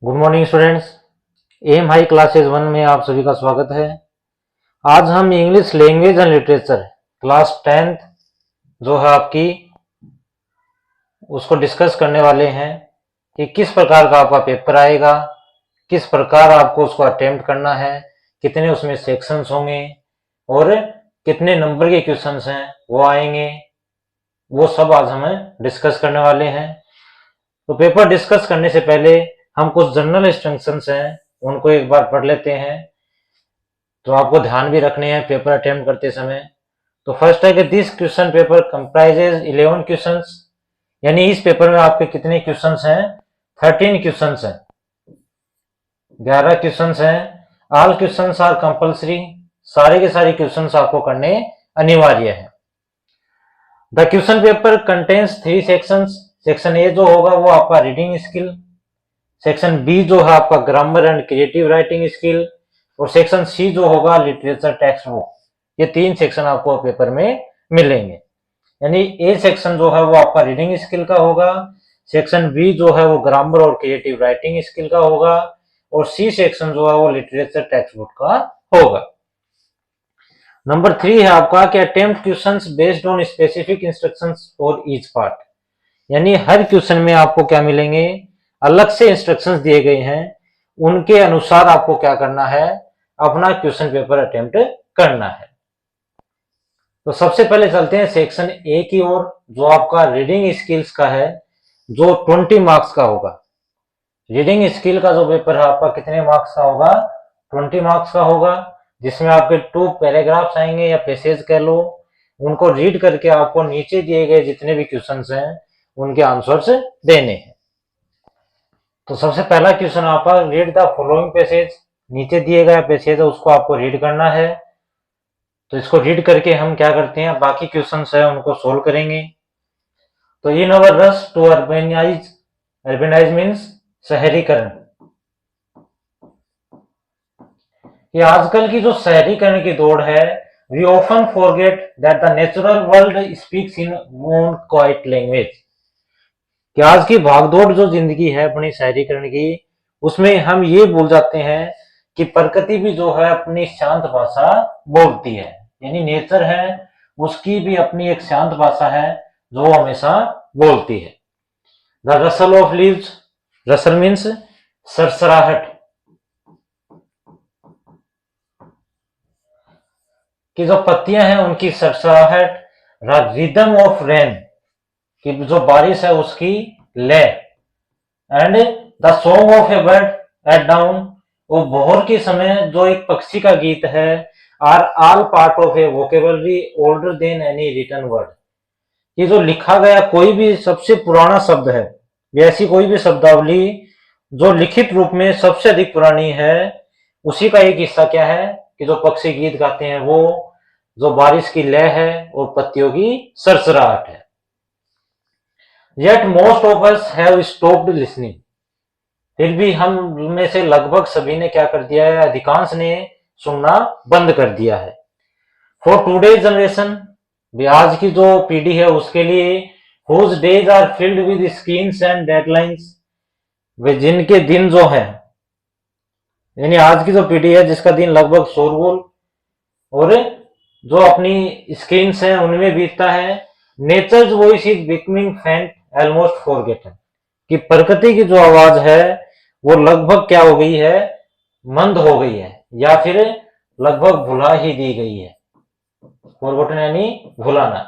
Good morning students. M high classes 1 में आप सभी का स्वागत है। आज हम English language and literature class 10th जो है आपकी उसको डिस्कस करने वाले हैं कि किस प्रकार का आपका पेपर आएगा, किस प्रकार आपको उसको अटेम्प्ट करना है, कितने उसमें सेक्शंस होंगे और कितने नंबर के क्वेश्चंस हैं वो आएंगे, वो सब आज हमें डिस्कस करने वाले हैं। तो पेपर डिस्कस करने से पहले हम कुछ जनरल इंस्ट्रक्शंस हैं उनको एक बार पढ़ लेते हैं, तो आपको ध्यान भी रखने हैं पेपर अटेम्प्ट करते समय। तो फर्स्ट है कि this question paper comprises 11 questions, यानी इस पेपर में आपके कितने क्वेश्चंस हैं? 13 क्वेश्चंस हैं, 11 क्वेश्चंस हैं। ऑल क्वेश्चंस आर कंपल्सरी, सारे के सारे क्वेश्चंस आपको करने अनिवार्य है। The question paper contains 3 sections. Section A जो होगा वो आपका रीडिंग स्किल, सेक्शन बी जो है आपका grammar and creative writing skill, और सेक्शन सी जो होगा लिटरेचर टेक्स्ट बुक। ये 3 सेक्शन आपको पेपर में मिलेंगे। यानी ए सेक्शन जो है वो आपका रीडिंग स्किल का होगा, सेक्शन बी जो है वो ग्रामर और क्रिएटिव राइटिंग स्किल का होगा, और सी सेक्शन जो है वो लिटरेचर टेक्स्ट बुक का होगा। नंबर 3 है आपका कि attempt questions based on specific instructions for each part, यानी हर क्वेश्चन में आपको क्या मिलेंगे? अलग से इंस्ट्रक्शंस दिए गए हैं, उनके अनुसार आपको क्या करना है? अपना क्वेश्चन पेपर अटेम्प्ट करना है। तो सबसे पहले चलते हैं सेक्शन ए की ओर, जो आपका रीडिंग स्किल्स का है, जो 20 मार्क्स का होगा। रीडिंग स्किल का जो पेपर है आपका कितने मार्क्स का होगा? 20 मार्क्स का होगा, जिसमें आपके 2 पैराग्राफ्स आएंगे या पैसेज कह लो, उनको रीड करके आपको नीचे दिए गए जितने भी क्वेश्चंस हैं उनके आंसर्स देने हैं। तो सबसे पहला क्वेश्चन आपका रीड द फॉलोइंग पैसेज, नीचे दिए गया पैसेज है उसको आपको रीड करना है। तो इसको रीड करके हम क्या करते हैं, बाकी क्वेश्चंस है उनको सोल्व करेंगे। तो in our rush to urbanize means शहरीकरण, ये आजकल की जो शहरीकरण की दौड़ है, we often forget that the natural world speaks in own quiet language, कि आज की भागदौड़ जो जिंदगी है अपनी शहरीकरण की, उसमें हम ये भूल जाते हैं कि प्रकृति भी जो है अपनी शांत भाषा बोलती है, यानी नेचर है उसकी भी अपनी एक शांत भाषा है जो हमेशा बोलती है। The rustle of leaves, rustle means सरसराहट, कि जो पत्तियां हैं उनकी सरसराहट। रिदम ऑफ रेन, कि जो बारिश है उसकी लय। And the song of a bird at dawn, वो भोर के समय जो एक पक्षी का गीत है। Are all part of a vocabulary older than any written word, ये जो लिखा गया कोई भी सबसे पुराना शब्द है, ऐसी कोई भी शब्दावली जो लिखित रूप में सबसे अधिक पुरानी है, उसी का एक हिस्सा क्या है कि जो पक्षी गीत गाते हैं, वो जो बारिश की लय है और पत्तियों की सरसराहट है। Yet most of us have stopped listening, फिर भी हम में से लगभग सभी ने क्या कर दिया है? अधिकांश ने सुनना बंद कर दिया है। For today's generation, आज की जो पीढ़ी है उसके लिए, whose days are filled with screens and deadlines, वे जिनके दिन जो है, यानी आज की जो पीढ़ी है जिसका दिन लगभग शोरगुल और जो अपनी स्क्रीन्स हैं उनमें बीतता है। नेचर्स वॉइस इज बिकमिंग फेंट ऑलमोस्ट फॉरगेटन, कि प्रकृति की जो आवाज है वो लगभग क्या हो गई है? मंद हो गई है, या फिर लगभग भुला ही दी गई है। फॉरगेटन यानी भुलाना।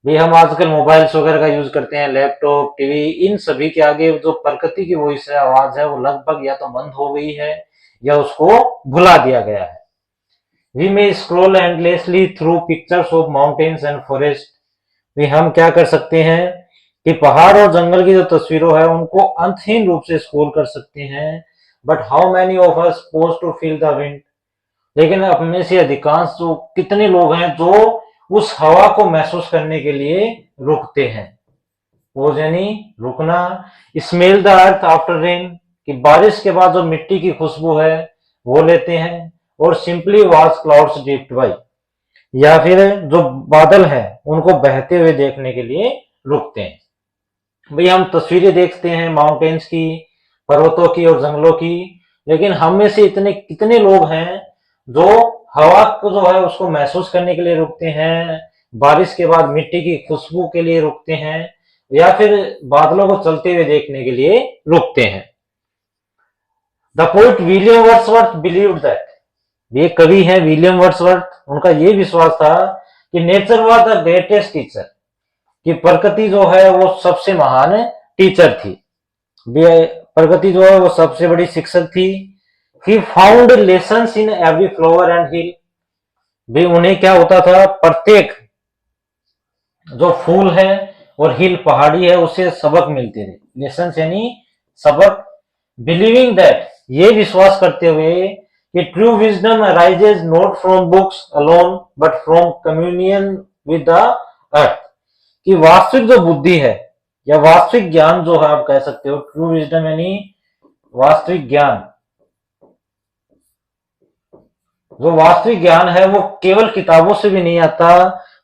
भी हम आजकल मोबाइल्स वगैरह का यूज करते हैं, लैपटॉप, टीवी, इन सभी के आगे जो प्रकृति की वॉइस है, आवाज है, वो लगभग या तो बंद हो गई है या उसको भुला दिया गया है। We may scroll endlessly through pictures of mountains and forest, भी हम क्या कर सकते हैं कि पहाड़ और जंगल की जो तस्वीरों है उनको अंतहीन रूप से स्क्रॉल कर सकते हैं। But how many of us pause to feel the wind, लेकिन अपने से अधिकांश जो कितने लोग हैं जो उस हवा को महसूस करने के लिए रुकते हैं? पोज यानी रुकना। Smell the earth after rain, कि बारिश के बाद जो मिट्टी की खुशबू है वो लेते हैं। और simply watch clouds drift by, या फिर जो बादल है उनको बहते हुए देखने के लिए रुकते हैं। भाई हम तस्वीरें देखते हैं माउंटेन्स की, पर्वतों की और जंगलों की। लेकिन हम में से इतने कितने लोग हैं जो हवा को जो है उसको महसूस करने के लिए रुकते हैं, बारिश के बाद मिट्टी की खुशबू के लिए रुकते हैं, या फिर बादलों को चलते हुए देखने के लिए रुकते हैं। The poet William Wordsworth believed that, ये कवि है विलियम वर्ड्सवर्थ, उनका ये विश्वास था कि nature was the greatest teacher, कि प्रकृति जो है वो सबसे महान टीचर थी, प्रकृति जो है वो सबसे बड़ी शिक्षक थी। He found lessons in every flower and hill, भी उन्हें क्या होता था, प्रत्येक जो फूल है और हिल पहाड़ी है उससे सबक मिलते थे। लेसन्स यानी सबक। बिलीविंग दैट, ये विश्वास करते हुए कि true wisdom arises not from books alone but from communion with the earth, कि वास्तविक जो बुद्धि है या वास्तविक ज्ञान जो है आप कह सकते हो, ट्रू विजडम यानी वास्तविक ज्ञान, जो वास्तविक ज्ञान है वो केवल किताबों से भी नहीं आता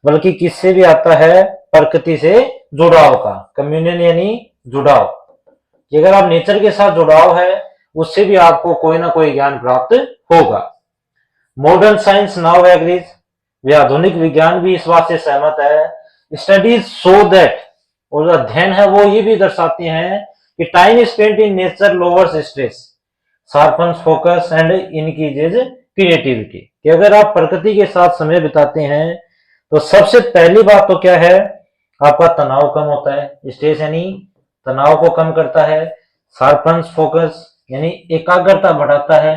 बल्कि किससे भी आता है, प्रकृति से जुड़ाव का। कम्युनियन यानी जुड़ाव, कि अगर आप नेचर के साथ जुड़ाव है उससे भी आपको कोई ना कोई ज्ञान प्राप्त होगा। मॉडर्न साइंस नाउ एग्रीज, वे आधुनिक विज्ञान भी इस बात से सहमत है। स्टडीज शो दैट, और अध्ययन है वो ये भी दर्शाते हैं कि time spent in nature lowers stress, sharpens focus and increases creativity, कि अगर आप प्रकृति के साथ समय बिताते हैं तो सबसे पहली बात तो क्या है, आपका तनाव कम होता है, स्ट्रेस यानी तनाव को कम करता है, शार्पन्स फोकस यानी एकाग्रता बढ़ाता है,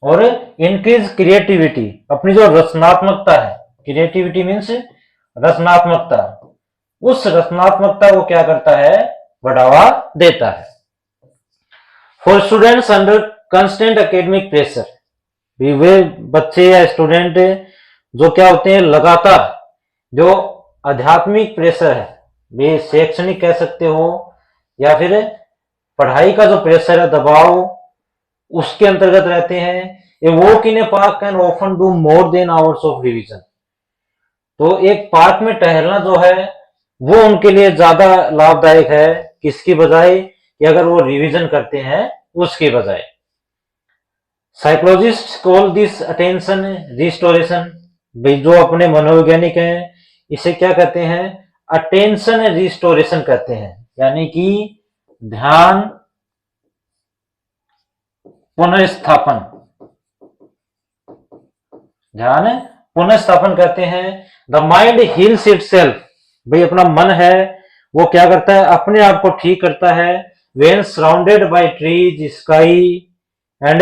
और इंक्रीज क्रिएटिविटी, अपनी जो रचनात्मकता है, क्रिएटिविटी मीन्स रचनात्मकता, उस रचनात्मकता को क्या करता है, बढ़ावा देता है। For students under constant academic pressure, भी वे बच्चे या स्टूडेंट जो क्या होते हैं, लगातार जो आध्यात्मिक प्रेशर है, वे शैक्षणिक कह सकते हो या फिर पढ़ाई का जो प्रेशर है, दबाव, उसके अंतर्गत रहते हैं। A walk in A park can often do more than hours of revision, तो एक पार्क में टहलना जो है वो उनके लिए ज्यादा लाभदायक है, किसकी बजाय, कि अगर वो रिवीजन करते हैं उसकी बजाय। Psychologist call this attention restoration, भाई जो अपने मनोवैज्ञानिक हैं इसे क्या कहते हैं, अटेंशन रिस्टोरेशन कहते हैं, यानी कि ध्यान पुनर्स्थापन, ध्यान पुनर्स्थापन कहते हैं। द माइंड हील्स इटसेल्फ, भाई अपना मन है वो क्या करता है, अपने आप को ठीक करता है। When surrounded by trees sky and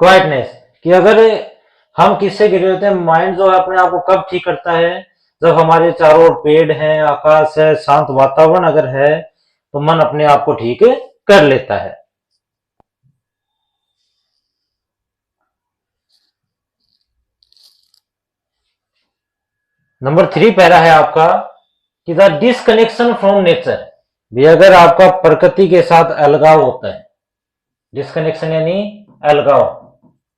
quietness, कि अगर हम किससे घिरे होते हैं, माइंड जो है अपने आप को कब ठीक करता है, जब हमारे चारों ओर पेड़ हैं, आकाश है, शांत वातावरण अगर है तो मन अपने आप को ठीक कर लेता है। नंबर 3 पैरा है आपका कि द डिसकनेक्शन फ्रॉम नेचर, भी अगर आपका प्रकृति के साथ अलगाव होता है, डिसकनेक्शन यानी अलगाव,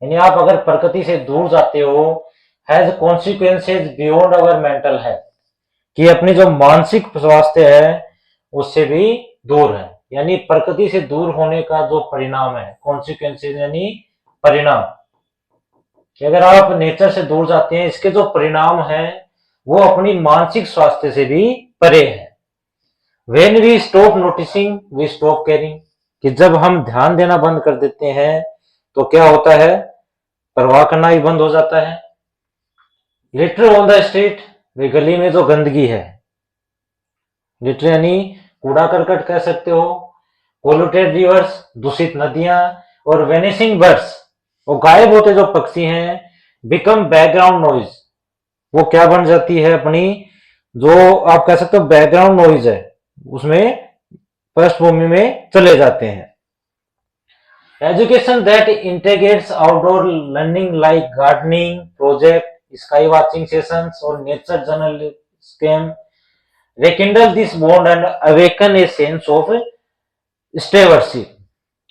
यानी आप अगर प्रकृति से दूर जाते हो, has consequences beyond our mental health, कि अपनी जो मानसिक स्वास्थ्य है उससे भी दूर है, यानी प्रकृति से दूर होने का जो परिणाम है, कॉन्सिक्वेंसेज यानी परिणाम, कि अगर आप नेचर से दूर जाते हैं इसके जो परिणाम है वो अपनी मानसिक स्वास्थ्य से भी परे है। When we stop noticing, we stop caring, कि जब हम ध्यान देना बंद कर देते हैं तो क्या होता है, परवाह करना ही बंद हो जाता है। लिटर ऑन द स्ट्रीट, वे गली में जो गंदगी है, लिटर यानी कूड़ा करकट कह सकते हो, पोल्यूटेड रिवर्स, दूषित नदियां, और वेनिशिंग बर्ड्स, वो गायब होते जो पक्षी हैं, बिकम बैकग्राउंड नॉइज, वो क्या बन जाती है, अपनी जो आप कह सकते हो बैकग्राउंड नॉइज है उसमें पृष्ठभूमि में चले जाते हैं। Education that integrates outdoor learning like gardening project, sky watching sessions और nature journalism rekindle this bond and awaken a sense of stewardship,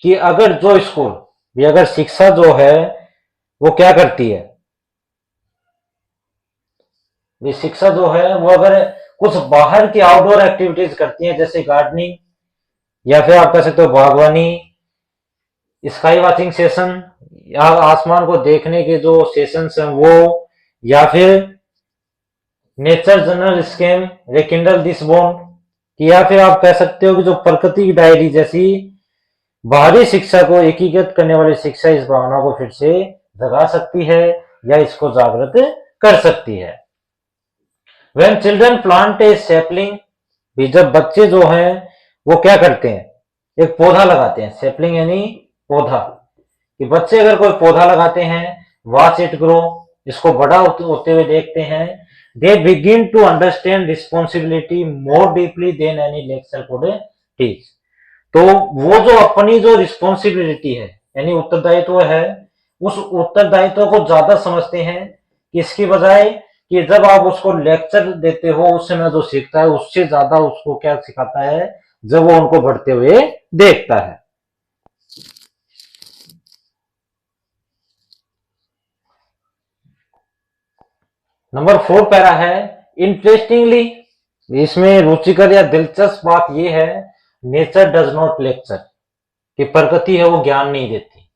कि अगर जो स्कूल, भी अगर शिक्षा जो है वो क्या करती है, ये शिक्षा जो है वो अगर कुछ बाहर की आउटडोर एक्टिविटीज करती हैं, जैसे गार्डनिंग, या फिर आप कह सकते हो बागवानी, स्काई वॉचिंग सेशन, या आसमान को देखने के जो सेशंस हैं वो, या फिर nature journal scam rekindle this bond, या फिर आप कह सकते हो कि जो प्रकृति की डायरी जैसी बाहरी शिक्षा को एकीकृत करने वाली शिक्षा इस भावना को फिर से जगा सकती है या इसको जागृत कर सकती है। When children plant a sapling, भी जब बच्चे जो हैं वो क्या करते हैं, एक पौधा लगाते हैं, सैपलिंग यानी पौधा, कि बच्चे अगर कोई पौधा लगाते हैं, वॉच इट ग्रो, इसको बड़ा होते हुए देखते हैं, they begin to understand responsibility more deeply than any lecture could teach. तो वो जो अपनी जो रिस्पॉन्सिबिलिटी है यानी उत्तरदायित्व है, उस उत्तरदायित्व को ज्यादा समझते हैं इसकी बजाय कि जब आप उसको लेक्चर देते हो उस समय जो सीखता है उससे ज्यादा उसको क्या सिखाता है जब वो उनको बढ़ते हुए देखता है। नंबर 4 पैरा है इंटरेस्टिंगली, इसमें रुचिकर या दिलचस्प बात यह है, नेचर डज नॉट लेक्चर, कि प्रकृति है वो ज्ञान नहीं देती,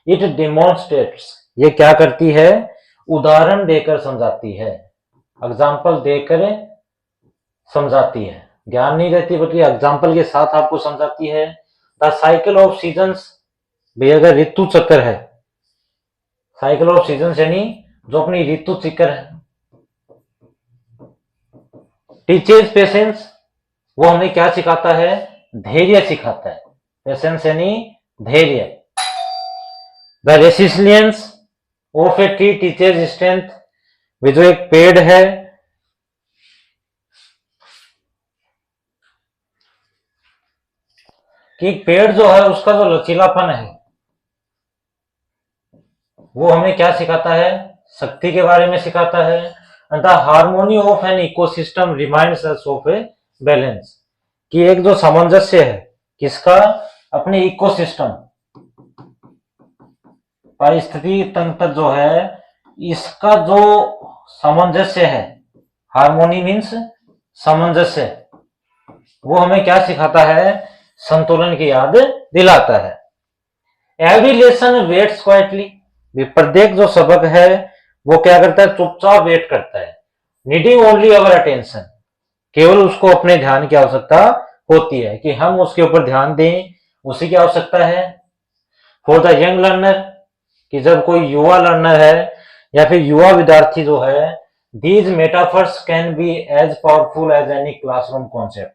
इट डेमोन्स्ट्रेट्स, ये क्या करती है, उदाहरण देकर समझाती है, एग्जाम्पल देकर समझाती है, ज्ञान नहीं देती बल्कि एग्जाम्पल के साथ आपको समझाती है। द साइकिल ऑफ सीजन्स, भाई अगर ऋतु चक्र है, साइकिल ऑफ सीजन्स यानी जो अपनी ऋतु चक्र है, टीचर्स पेशेंस, वो हमें क्या सिखाता है, धैर्य सिखाता है, पेशेंस यानी धैर्य। The resilience of a tree teacher's strength, वे जो एक पेड़ है कि पेड़ जो है उसका जो लचीलापन है वो हमें क्या सिखाता है, शक्ति के बारे में सिखाता है। And the harmony of an ecosystem reminds us of a balance, कि एक जो सामंजस्य है किसका, अपने इकोसिस्टम, पारिस्थितिकी तंत्र जो है इसका जो सामंजस्य है, हार्मोनी मीन्स सामंजस्य, वो हमें क्या सिखाता है, संतुलन की याद दिलाता है। एवरी लेसन वेट्स क्वाइटली, प्रत्येक जो सबक है वो क्या करता है, चुपचाप वेट करता है, नीडिंग ओनली अवर अटेंशन, केवल उसको अपने ध्यान की आवश्यकता होती है कि हम उसके ऊपर ध्यान दें, उसी की आवश्यकता है। फॉर द यंग लर्नर, कि जब कोई युवा लर्नर है या फिर युवा विद्यार्थी जो है, these metaphors can be as powerful as any classroom concept,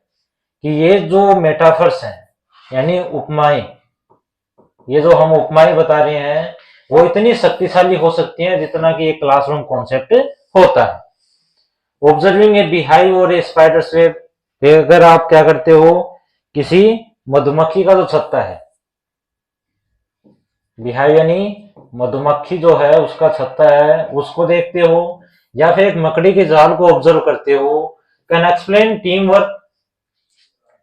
कि ये जो मेटाफर्स हैं यानी उपमाएं, ये जो हम उपमाएं बता रहे हैं वो इतनी शक्तिशाली हो सकती हैं जितना कि एक क्लासरूम कॉन्सेप्ट होता है। ऑब्जर्विंग ए बीहाइव और ए स्पाइडर्स वेब, अगर आप क्या करते हो, किसी मधुमक्खी का जो छत्ता है, बीहाइव यानी मधुमक्खी जो है उसका छत्ता है उसको देखते हो, या फिर एक मकड़ी के जाल को ऑब्जर्व करते हो, कैन एक्सप्लेन टीम वर्क,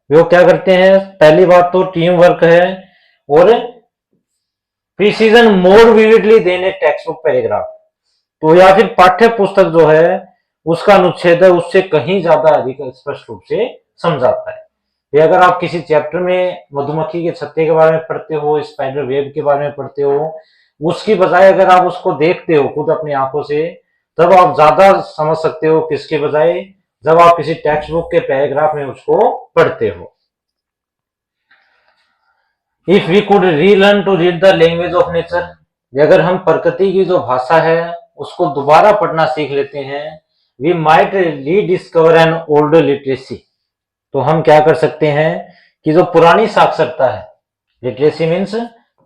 वो क्या करते हैं, पहली बात तो टीम वर्क है, और precision more vividly than a textbook paragraph, तो या फिर पाठ्य पुस्तक जो है उसका अनुच्छेद है उससे कहीं ज्यादा अधिक स्पष्ट रूप से समझाता है। ये अगर आप किसी चैप्टर में मधुमक्खी के छत्ते के बारे में पढ़ते हो, स्पाइडर वेब के बारे में पढ़ते हो, उसकी बजाय अगर आप उसको देखते हो खुद अपनी आंखों से, तब आप ज्यादा समझ सकते हो किसके बजाय जब आप किसी टेक्स्ट बुक के पैराग्राफ में उसको पढ़ते हो। If we could relearn to read the language of nature, अगर हम प्रकृति की जो भाषा है उसको दोबारा पढ़ना सीख लेते हैं, we might rediscover an old literacy, तो हम क्या कर सकते हैं कि जो पुरानी साक्षरता है, लिटरेसी मीन्स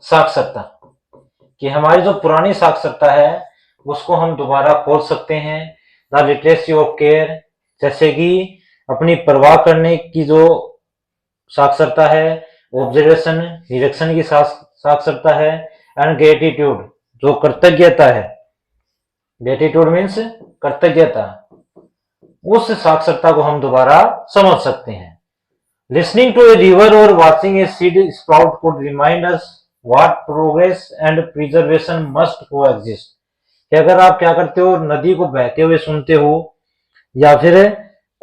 साक्षरता, कि हमारी जो पुरानी साक्षरता है उसको हम दोबारा खोज सकते हैं। द लिटरेसी ऑफ केयर, जैसे कि अपनी परवाह करने की जो साक्षरता है, ऑब्जर्वेशन निरीक्षण की साक्षरता है, एंड ग्रेटिट्यूड जो कृतज्ञता है, ग्रेटिट्यूड मीन्स कृतज्ञता, उस साक्षरता को हम दोबारा समझ सकते हैं। लिसनिंग टू ए रिवर और watching a seed sprout could remind us what progress and preservation must coexist, कि अगर आप क्या करते हो, नदी को बहते हुए सुनते हो या फिर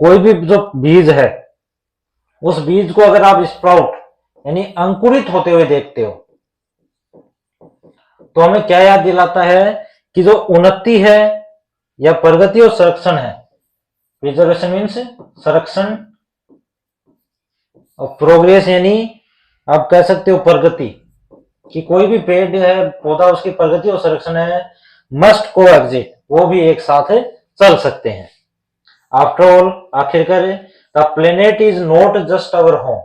कोई भी जो बीज है, उस बीज को अगर आप स्प्राउट यानी अंकुरित होते हुए देखते हो तो हमें क्या याद दिलाता है कि जो उन्नति है या प्रगति और संरक्षण है, प्रिजर्वेशन मीन्स संरक्षण, और प्रोग्रेस यानी आप कह सकते हो प्रगति, कि कोई भी पेड़ है पौधा उसकी प्रगति और संरक्षण है, मस्ट को एग्जिट, वो भी एक साथ चल सकते हैं। आफ्टर ऑल, आखिरकार, the planet is not just our home,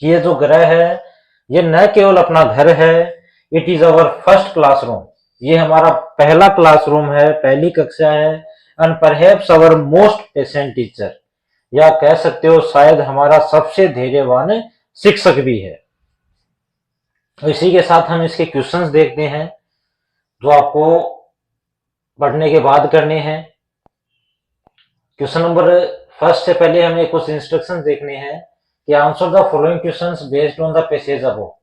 कि ये जो ग्रह है ये न केवल अपना घर है, it is our first classroom, ये हमारा पहला क्लासरूम है, पहली कक्षा है, and perhaps our most patient teacher, या कह सकते हो शायद हमारा सबसे धैर्यवान शिक्षक भी है। तो इसी के साथ हम इसके क्वेश्चंस देखते हैं जो आपको पढ़ने के बाद करने हैं। क्वेश्चन नंबर फर्स्ट से पहले हमें कुछ इंस्ट्रक्शंस देखने हैं कि answer the following questions based on the passage above.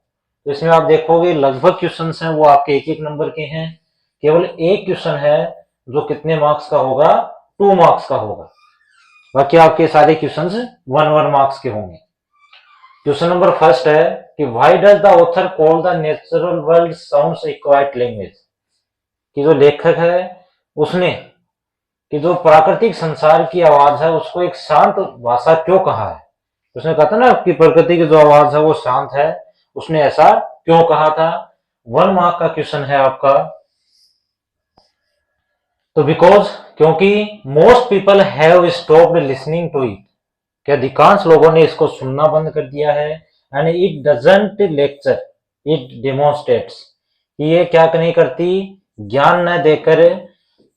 तो इसमें आप देखोगे लगभग क्वेश्चंस हैं वो आपके एक एक नंबर के हैं, केवल एक क्वेश्चन है जो कितने मार्क्स का होगा, 2 मार्क्स का होगा, बाकी आपके सारे क्वेश्चंस 1 मार्क्स के होंगे। क्वेश्चन नंबर फर्स्ट है कि why does the author call the natural world sounds A quite language, कि जो लेखक है उसने कि जो प्राकृतिक संसार की आवाज है उसको एक शांत भाषा क्यों कहा है। उसने कहा था ना कि प्रकृति की जो आवाज है वो शांत है, उसने ऐसा क्यों कहा था। 1 मार्क का क्वेश्चन है आपका। तो बिकॉज, क्योंकि most people have stopped listening to it, कि अधिकांश लोगों ने इसको सुनना बंद कर दिया है, and it doesn't lecture it demonstrates, कि ये क्या नहीं करती, ज्ञान न देकर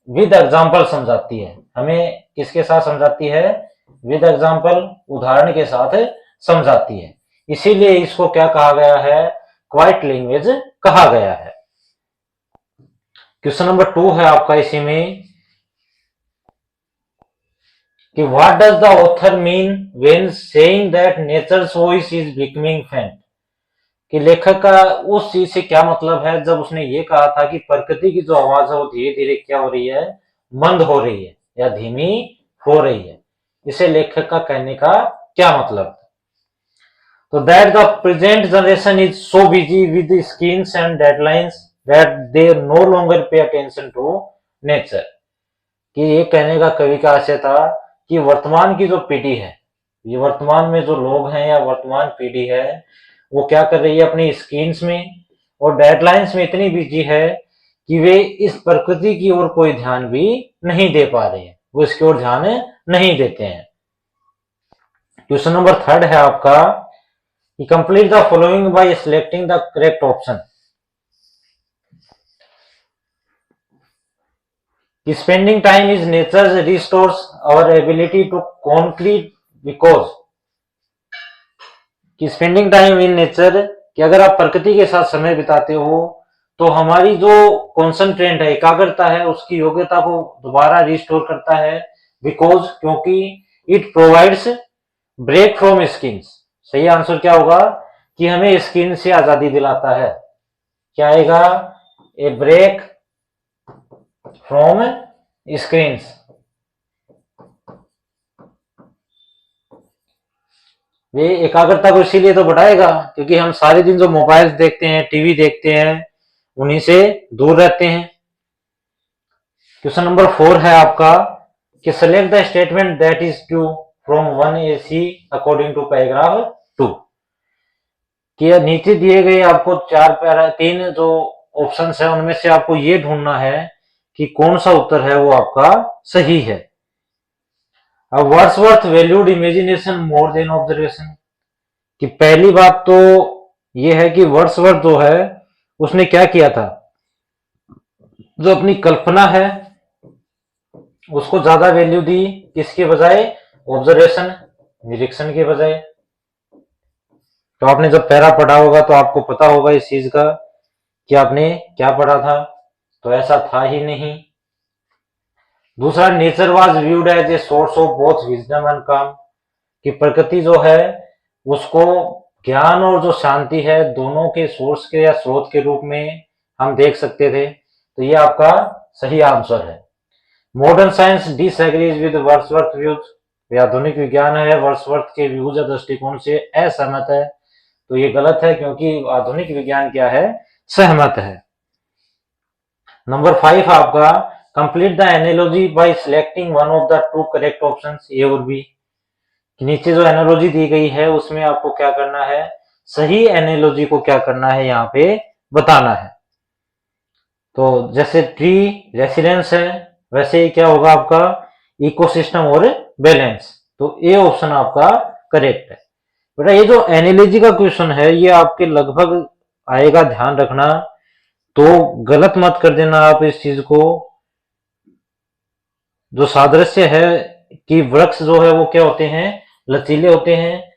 विद एग्जाम्पल समझाती है। हमें किसके साथ समझाती है, विद एग्जाम्पल, उदाहरण के साथ समझाती है, इसीलिए इसको क्या कहा गया है, क्वाइट लैंग्वेज कहा गया है। क्वेश्चन नंबर 2 है आपका इसी में कि what does the author mean when saying that nature's voice is becoming faint, कि लेखक का उस चीज से क्या मतलब है जब उसने ये कहा था कि प्रकृति की जो आवाज है वो धीरे धीरे क्या हो रही है, मंद हो रही है या धीमी हो रही है, इसे लेखक का कहने का क्या मतलब है। तो that the present generation is so busy with screens and deadlines that they no longer pay attention to nature, कि ये कहने का कवि का आशय था कि वर्तमान की जो पीढ़ी है, ये वर्तमान में जो लोग हैं या वर्तमान पीढ़ी है वो क्या कर रही है, अपनी स्क्रीन्स में और डेडलाइंस में इतनी बिजी है कि वे इस प्रकृति की ओर कोई ध्यान भी नहीं दे पा रहे हैं, वो इसकी ओर ध्यान नहीं देते हैं। क्वेश्चन नंबर 3 है आपका कि complete the following by selecting the correct option, spending time is nature restores our ability to concrete, because, कि स्पेंडिंग टाइम इन नेचर, कि अगर आप प्रकृति के साथ समय बिताते हो तो हमारी जो कॉन्सेंट्रेट है, एकाग्रता है, उसकी योग्यता को दोबारा रिस्टोर करता है। बिकॉज, क्योंकि it provides break from skins, सही आंसर क्या होगा कि हमें स्किन से आजादी दिलाता है। क्या आएगा, ए ब्रेक फ्रॉम स्क्रीन्स। वे एकाग्रता को इसीलिए तो बढ़ाएगा क्योंकि हम सारे दिन जो मोबाइल देखते हैं, टीवी देखते हैं, उन्हीं से दूर रहते हैं। क्वेश्चन नंबर 4 है आपका कि select the statement that is true from 1AC according to paragraph 2, कि नीचे दिए गए आपको 3 जो ऑप्शंस है उनमें से आपको ये ढूंढना है कि कौन सा उत्तर है वो आपका सही है। अब Wordsworth valued imagination more than observation, कि पहली बात तो ये है कि वर्ड्सवर्थ जो है उसने क्या किया था, जो अपनी कल्पना है उसको ज्यादा वैल्यू दी, किसके बजाय, ऑब्जर्वेशन, निरीक्षण के बजाय। तो आपने जब पैरा पढ़ा होगा तो आपको पता होगा इस चीज का कि आपने क्या पढ़ा था, तो ऐसा था ही नहीं। दूसरा, nature was viewed as a source of both wisdom and calm, कि प्रकृति जो है उसको ज्ञान और जो शांति है दोनों के सोर्स के या स्रोत के रूप में हम देख सकते थे। तो ये आपका सही आंसर है। Modern science disagrees with Wordsworth views, तो आधुनिक विज्ञान है वर्ड्सवर्थ के व्यूज या दृष्टिकोण से असहमत है, तो ये गलत है क्योंकि आधुनिक विज्ञान क्या है, सहमत है। नंबर 5 आपका complete the analogy by selecting one of the two correct options, A और बी। नीचे जो एनालॉजी दी गई है उसमें आपको क्या करना है, सही एनालॉजी को क्या करना है यहाँ पे बताना है। तो जैसे ट्री रेसिडेंस है, वैसे ही क्या होगा आपका इकोसिस्टम और बैलेंस, तो ए ऑप्शन आपका करेक्ट है। बेटा ये जो एनालॉजी का क्वेश्चन है ये आपके लगभग आएगा, ध्यान रखना, तो गलत मत कर देना आप इस चीज को। जो सादृश्य है कि वृक्ष जो है वो क्या होते हैं, लचीले होते हैं,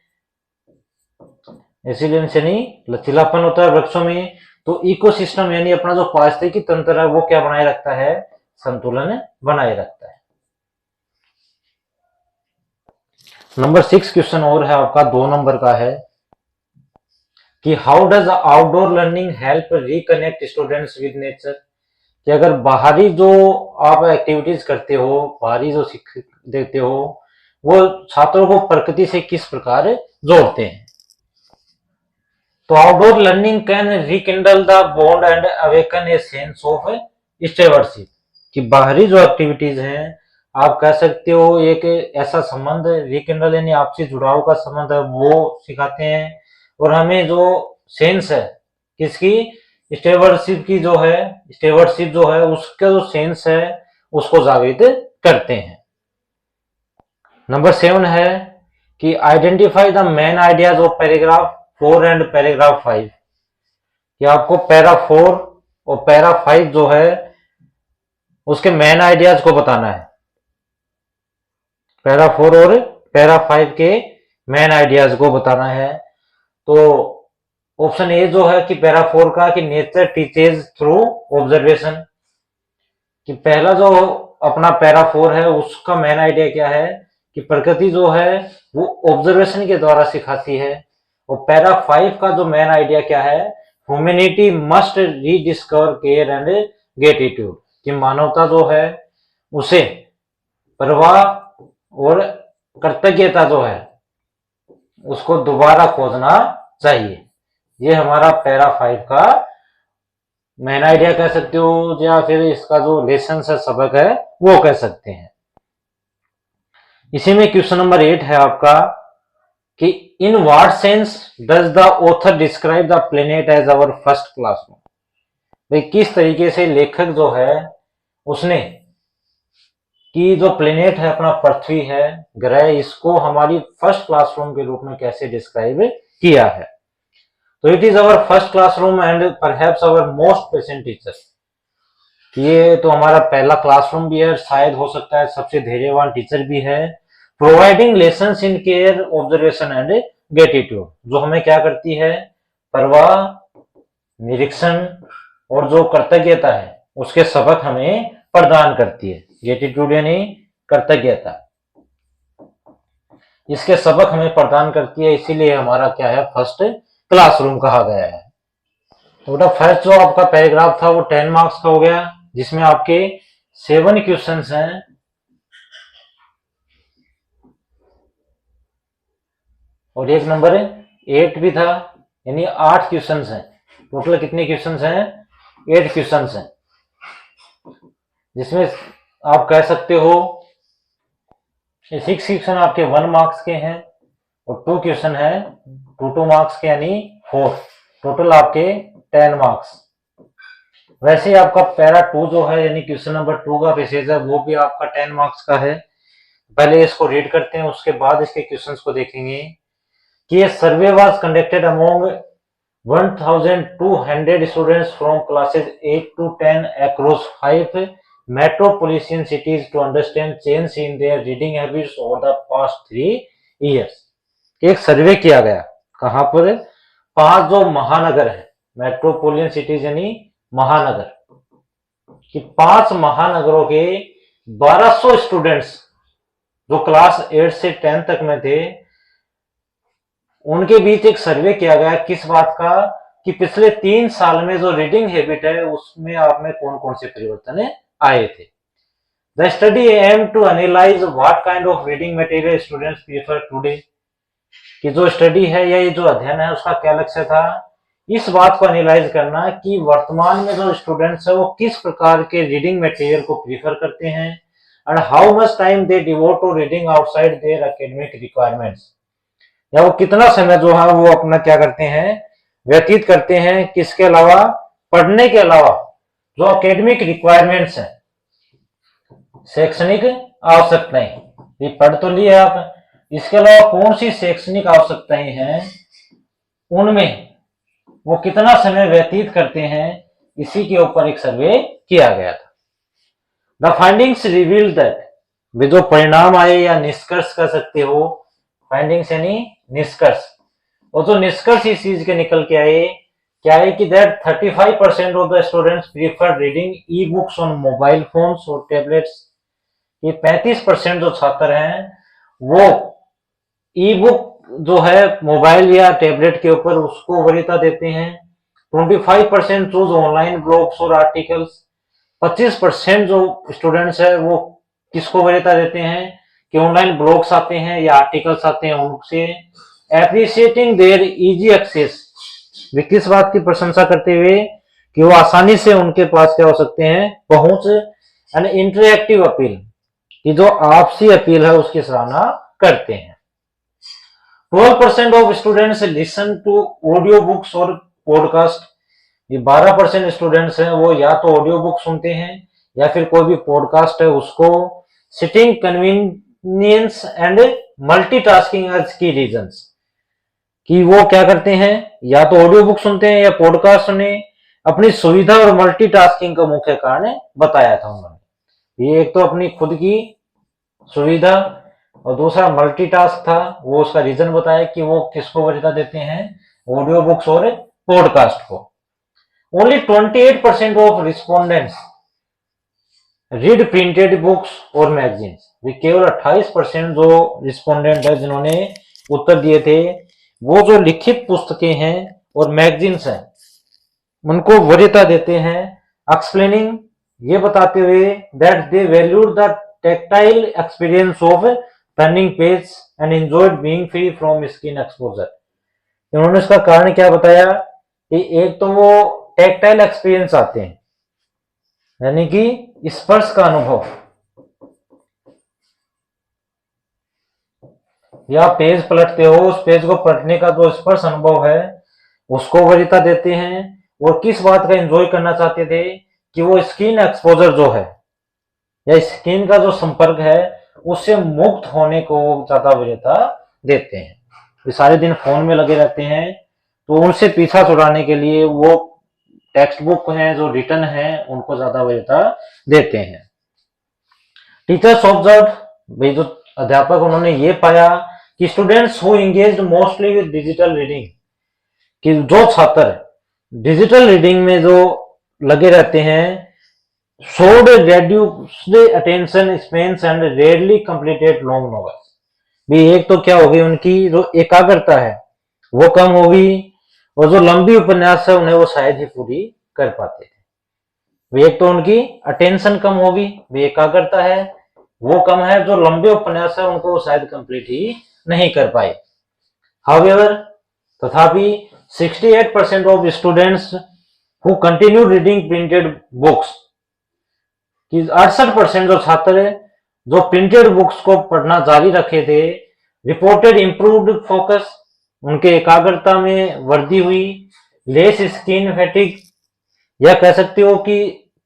इसीलिए से नहीं लचीलापन होता है वृक्षों में। तो इकोसिस्टम यानी अपना जो पारिस्थितिकी तंत्र है वो क्या बनाए रखता है, संतुलन बनाए रखता है। नंबर 6 क्वेश्चन और है आपका 2 नंबर का है कि how does outdoor learning help reconnect students with nature, कि अगर बाहरी जो आप एक्टिविटीज करते हो, बाहरी जो सीख देते हो, वो छात्रों को प्रकृति से किस प्रकार जोड़ते हैं। तो outdoor learning can rekindle the bond and awaken a sense of stewardship, कि बाहरी जो एक्टिविटीज हैं आप कह सकते हो एक ऐसा संबंध रिकिंडल यानी आपसी जुड़ाव का संबंध है वो सिखाते हैं, और हमें जो सेंस है किसकी, स्टेवर्डशिप की जो है, स्टेवर्डशिप जो है उसका जो सेंस है उसको जागृत करते हैं। नंबर 7 है कि identify the main ideas of paragraph 4 and paragraph 5, कि आपको पैरा 4 और पैरा 5 जो है उसके मेन आइडियाज को बताना है। पैरा 4 और पैरा 5 के मेन आइडियाज को बताना है। तो ऑप्शन ए जो है कि पैरा 4 का कि नेचर टीचेज थ्रू ऑब्जर्वेशन, कि पहला जो अपना पैरा 4 है उसका मेन आइडिया क्या है कि प्रकृति जो है वो ऑब्जर्वेशन के द्वारा सिखाती है, और पैरा 5 का जो मेन आइडिया क्या है, humanity must rediscover care and gratitude, कि मानवता जो है उसे परवाह और कृतज्ञता जो है उसको दोबारा खोजना चाहिए। ये हमारा पैरा 5 का मेन आइडिया कह सकते हो, या फिर इसका जो लेसन है, सबक है, वो कह सकते हैं। इसी में क्वेश्चन नंबर 8 है आपका कि in what sense does the author describe the planet as our first classroom, भाई किस तरीके से लेखक जो है उसने कि जो प्लेनेट है अपना पृथ्वी है ग्रह, इसको हमारी फर्स्ट क्लासरूम के रूप में कैसे डिस्क्राइब किया है। तो it is our first classroom and perhaps our most patient teacher, ये तो हमारा पहला क्लासरूम भी है, शायद हो सकता है सबसे धैर्यवान टीचर भी है। Providing lessons in care observation and gratitude, जो हमें क्या करती है, परवाह, निरीक्षण और जो कृतज्ञता है उसके सबक हमें प्रदान करती है। ग्रेटिट्यूड यानी कृतज्ञता, इसके सबक हमें प्रदान करती है, इसीलिए हमारा क्या है, फर्स्ट क्लासरूम कहा गया है। तो फर्स्ट जो आपका पैराग्राफ था वो 10 मार्क्स का हो गया, जिसमें आपके 7 क्वेश्चंस हैं, और एक नंबर 8 भी था, यानी 8 क्वेश्चंस हैं। टोटल कितने क्वेश्चंस हैं, 8 क्वेश्चंस हैं, जिसमें आप कह सकते हो 6 क्वेश्चन आपके 1 मार्क्स के हैं और 2 क्वेश्चन है 2 मार्क्स के, यानी 4, टोटल आपके 10 मार्क्स। वैसे आपका पैरा 2 जो है यानी क्वेश्चन नंबर 2 का पैसेज है वो भी आपका 10 मार्क्स का है। पहले इसको रीड करते हैं, उसके बाद इसके क्वेश्चंस को देखेंगे कि ये सर्वे was conducted among 1200 students from classes 8 to 10 across 5 metropolitan cities to understand change in their reading habits over the past 3 years। एक सर्वे किया गया, कहां पर, 5 जो महानगर है, मेट्रोपोलियन सिटीज यानी महानगर, कि 5 महानगरों के 1200 स्टूडेंट्स जो क्लास 8 से 10 तक में थे, उनके बीच एक सर्वे किया गया किस बात का, कि पिछले 3 साल में जो रीडिंग हैबिट है उसमें आप में कौन कौन से परिवर्तन आए थे। The study aim to analyse what kind of reading material students prefer today, कि जो स्टडी है या ये जो अध्ययन है उसका क्या लक्ष्य था, इस बात को एनालाइज करना कि वर्तमान में जो स्टूडेंट्स है वो किस प्रकार के रीडिंग मटेरियल को प्रीफर करते हैं, and how much time they devote to reading outside their academic requirements, या वो कितना समय जो है वो अपना क्या करते हैं, व्यतीत करते हैं, किसके अलावा, पढ़ने के अलावा जो एकेडमिक रिक्वायरमेंट्स हैं, शैक्षणिक आवश्यकताएं, ये पढ़ तो लिया आप, इसके अलावा कौन सी शैक्षणिक आवश्यकताएं हैं उनमें वो कितना समय व्यतीत करते हैं, इसी के ऊपर एक सर्वे किया गया था। द फाइंडिंग्स रिवील दैट, वे जो परिणाम आए या निष्कर्ष कह सकते हो, फाइंडिंग्स यानी निष्कर्ष, और जो निष्कर्ष इस चीज के निकल के आए क्या है कि that 35% of the students prefer reading e books on mobile phones और टैबलेट्स, ये 35% जो छात्र हैं वो ई बुक जो है मोबाइल या टैबलेट के ऊपर उसको वरीयता देते हैं। 25% चूज ऑनलाइन ब्लॉग्स और आर्टिकल्स, 25% जो स्टूडेंट्स है वो किसको वरीयता देते हैं कि ऑनलाइन ब्लॉग्स आते हैं या आर्टिकल्स आते हैं उनसे। एप्रिशिएटिंग देयर इजी एक्सेस, वे किस बात की प्रशंसा करते हुए कि वो आसानी से उनके पास क्या हो सकते हैं, पहुंच। एंड इंटरएक्टिव अपील, कि जो आपसी अपील है उसकी सराहना करते हैं। 12% of students listen to audio books और पॉडकास्ट, ये 12% स्टूडेंट्स हैं वो या तो ऑडियो बुक सुनते हैं या फिर कोई भी पॉडकास्ट है उसको। Citing convenience and multitasking as key reasons, कि वो क्या करते हैं, या तो ऑडियो बुक सुनते हैं या पॉडकास्ट सुने, अपनी सुविधा और मल्टीटास्किंग का मुख्य कारण बताया था उन्होंने। ये एक तो अपनी खुद की सुविधा और दूसरा मल्टीटास्क था, वो उसका रीजन बताया कि वो किसको वरीयता देते हैं, ऑडियो बुक्स और पॉडकास्ट को। Only 28% of respondents read printed books और मैगजीन्स, वे केवल 28% जो रिस्पोंडेंट है जिन्होंने उत्तर दिए थे वो जो लिखित पुस्तकें हैं और मैगजीन्स हैं उनको वरीयता देते हैं। एक्सप्लेनिंग, ये बताते हुए that they valued the tactile experience of turning page and enjoyed being free from skin exposure। उन्होंने इसका कारण क्या बताया कि एक तो वो टैक्टाइल एक्सपीरियंस आते हैं, यानी कि स्पर्श का अनुभव, या पेज पलटते हो उस पेज को पलटने का जो स्पर्श अनुभव है उसको वरीयता देते हैं। और किस बात का एंजॉय करना चाहते थे कि वो स्किन एक्सपोजर जो है या स्किन का जो संपर्क है उससे मुक्त होने को ज्यादा वरीयता देते हैं। वे सारे दिन फोन में लगे रहते हैं तो उनसे पीछा छुड़ाने के लिए वो टेक्स्ट बुक हैं जो रिटन है उनको ज्यादा वरीयता देते हैं। टीचर्स ऑब्जर्व, भाई जो अध्यापक उन्होंने ये पाया कि students who engaged mostly with digital reading, कि जो छात्र डिजिटल रीडिंग में जो लगे रहते हैं showed reduced attention spans and rarely completed long novels। भी एक तो क्या होगी उनकी जो एकाग्रता है वो कम होगी और जो लंबी उपन्यास है उन्हें वो शायद ही पूरी कर पाते थे। वे एक तो उनकी अटेंशन कम होगी, वे एकाग्रता है वो कम है, जो लंबे उपन्यास है उनको वो शायद कंप्लीट ही नहीं कर पाए। हाउएवर, तथापि 68% of students who continue reading printed books, कि 68% जो छात्र जो प्रिंटेड बुक्स को पढ़ना जारी रखे थे, रिपोर्टेड इंप्रूव्ड फोकस, उनके एकाग्रता में वृद्धि हुई, लेस स्किन फैटिग, या कह सकते हो कि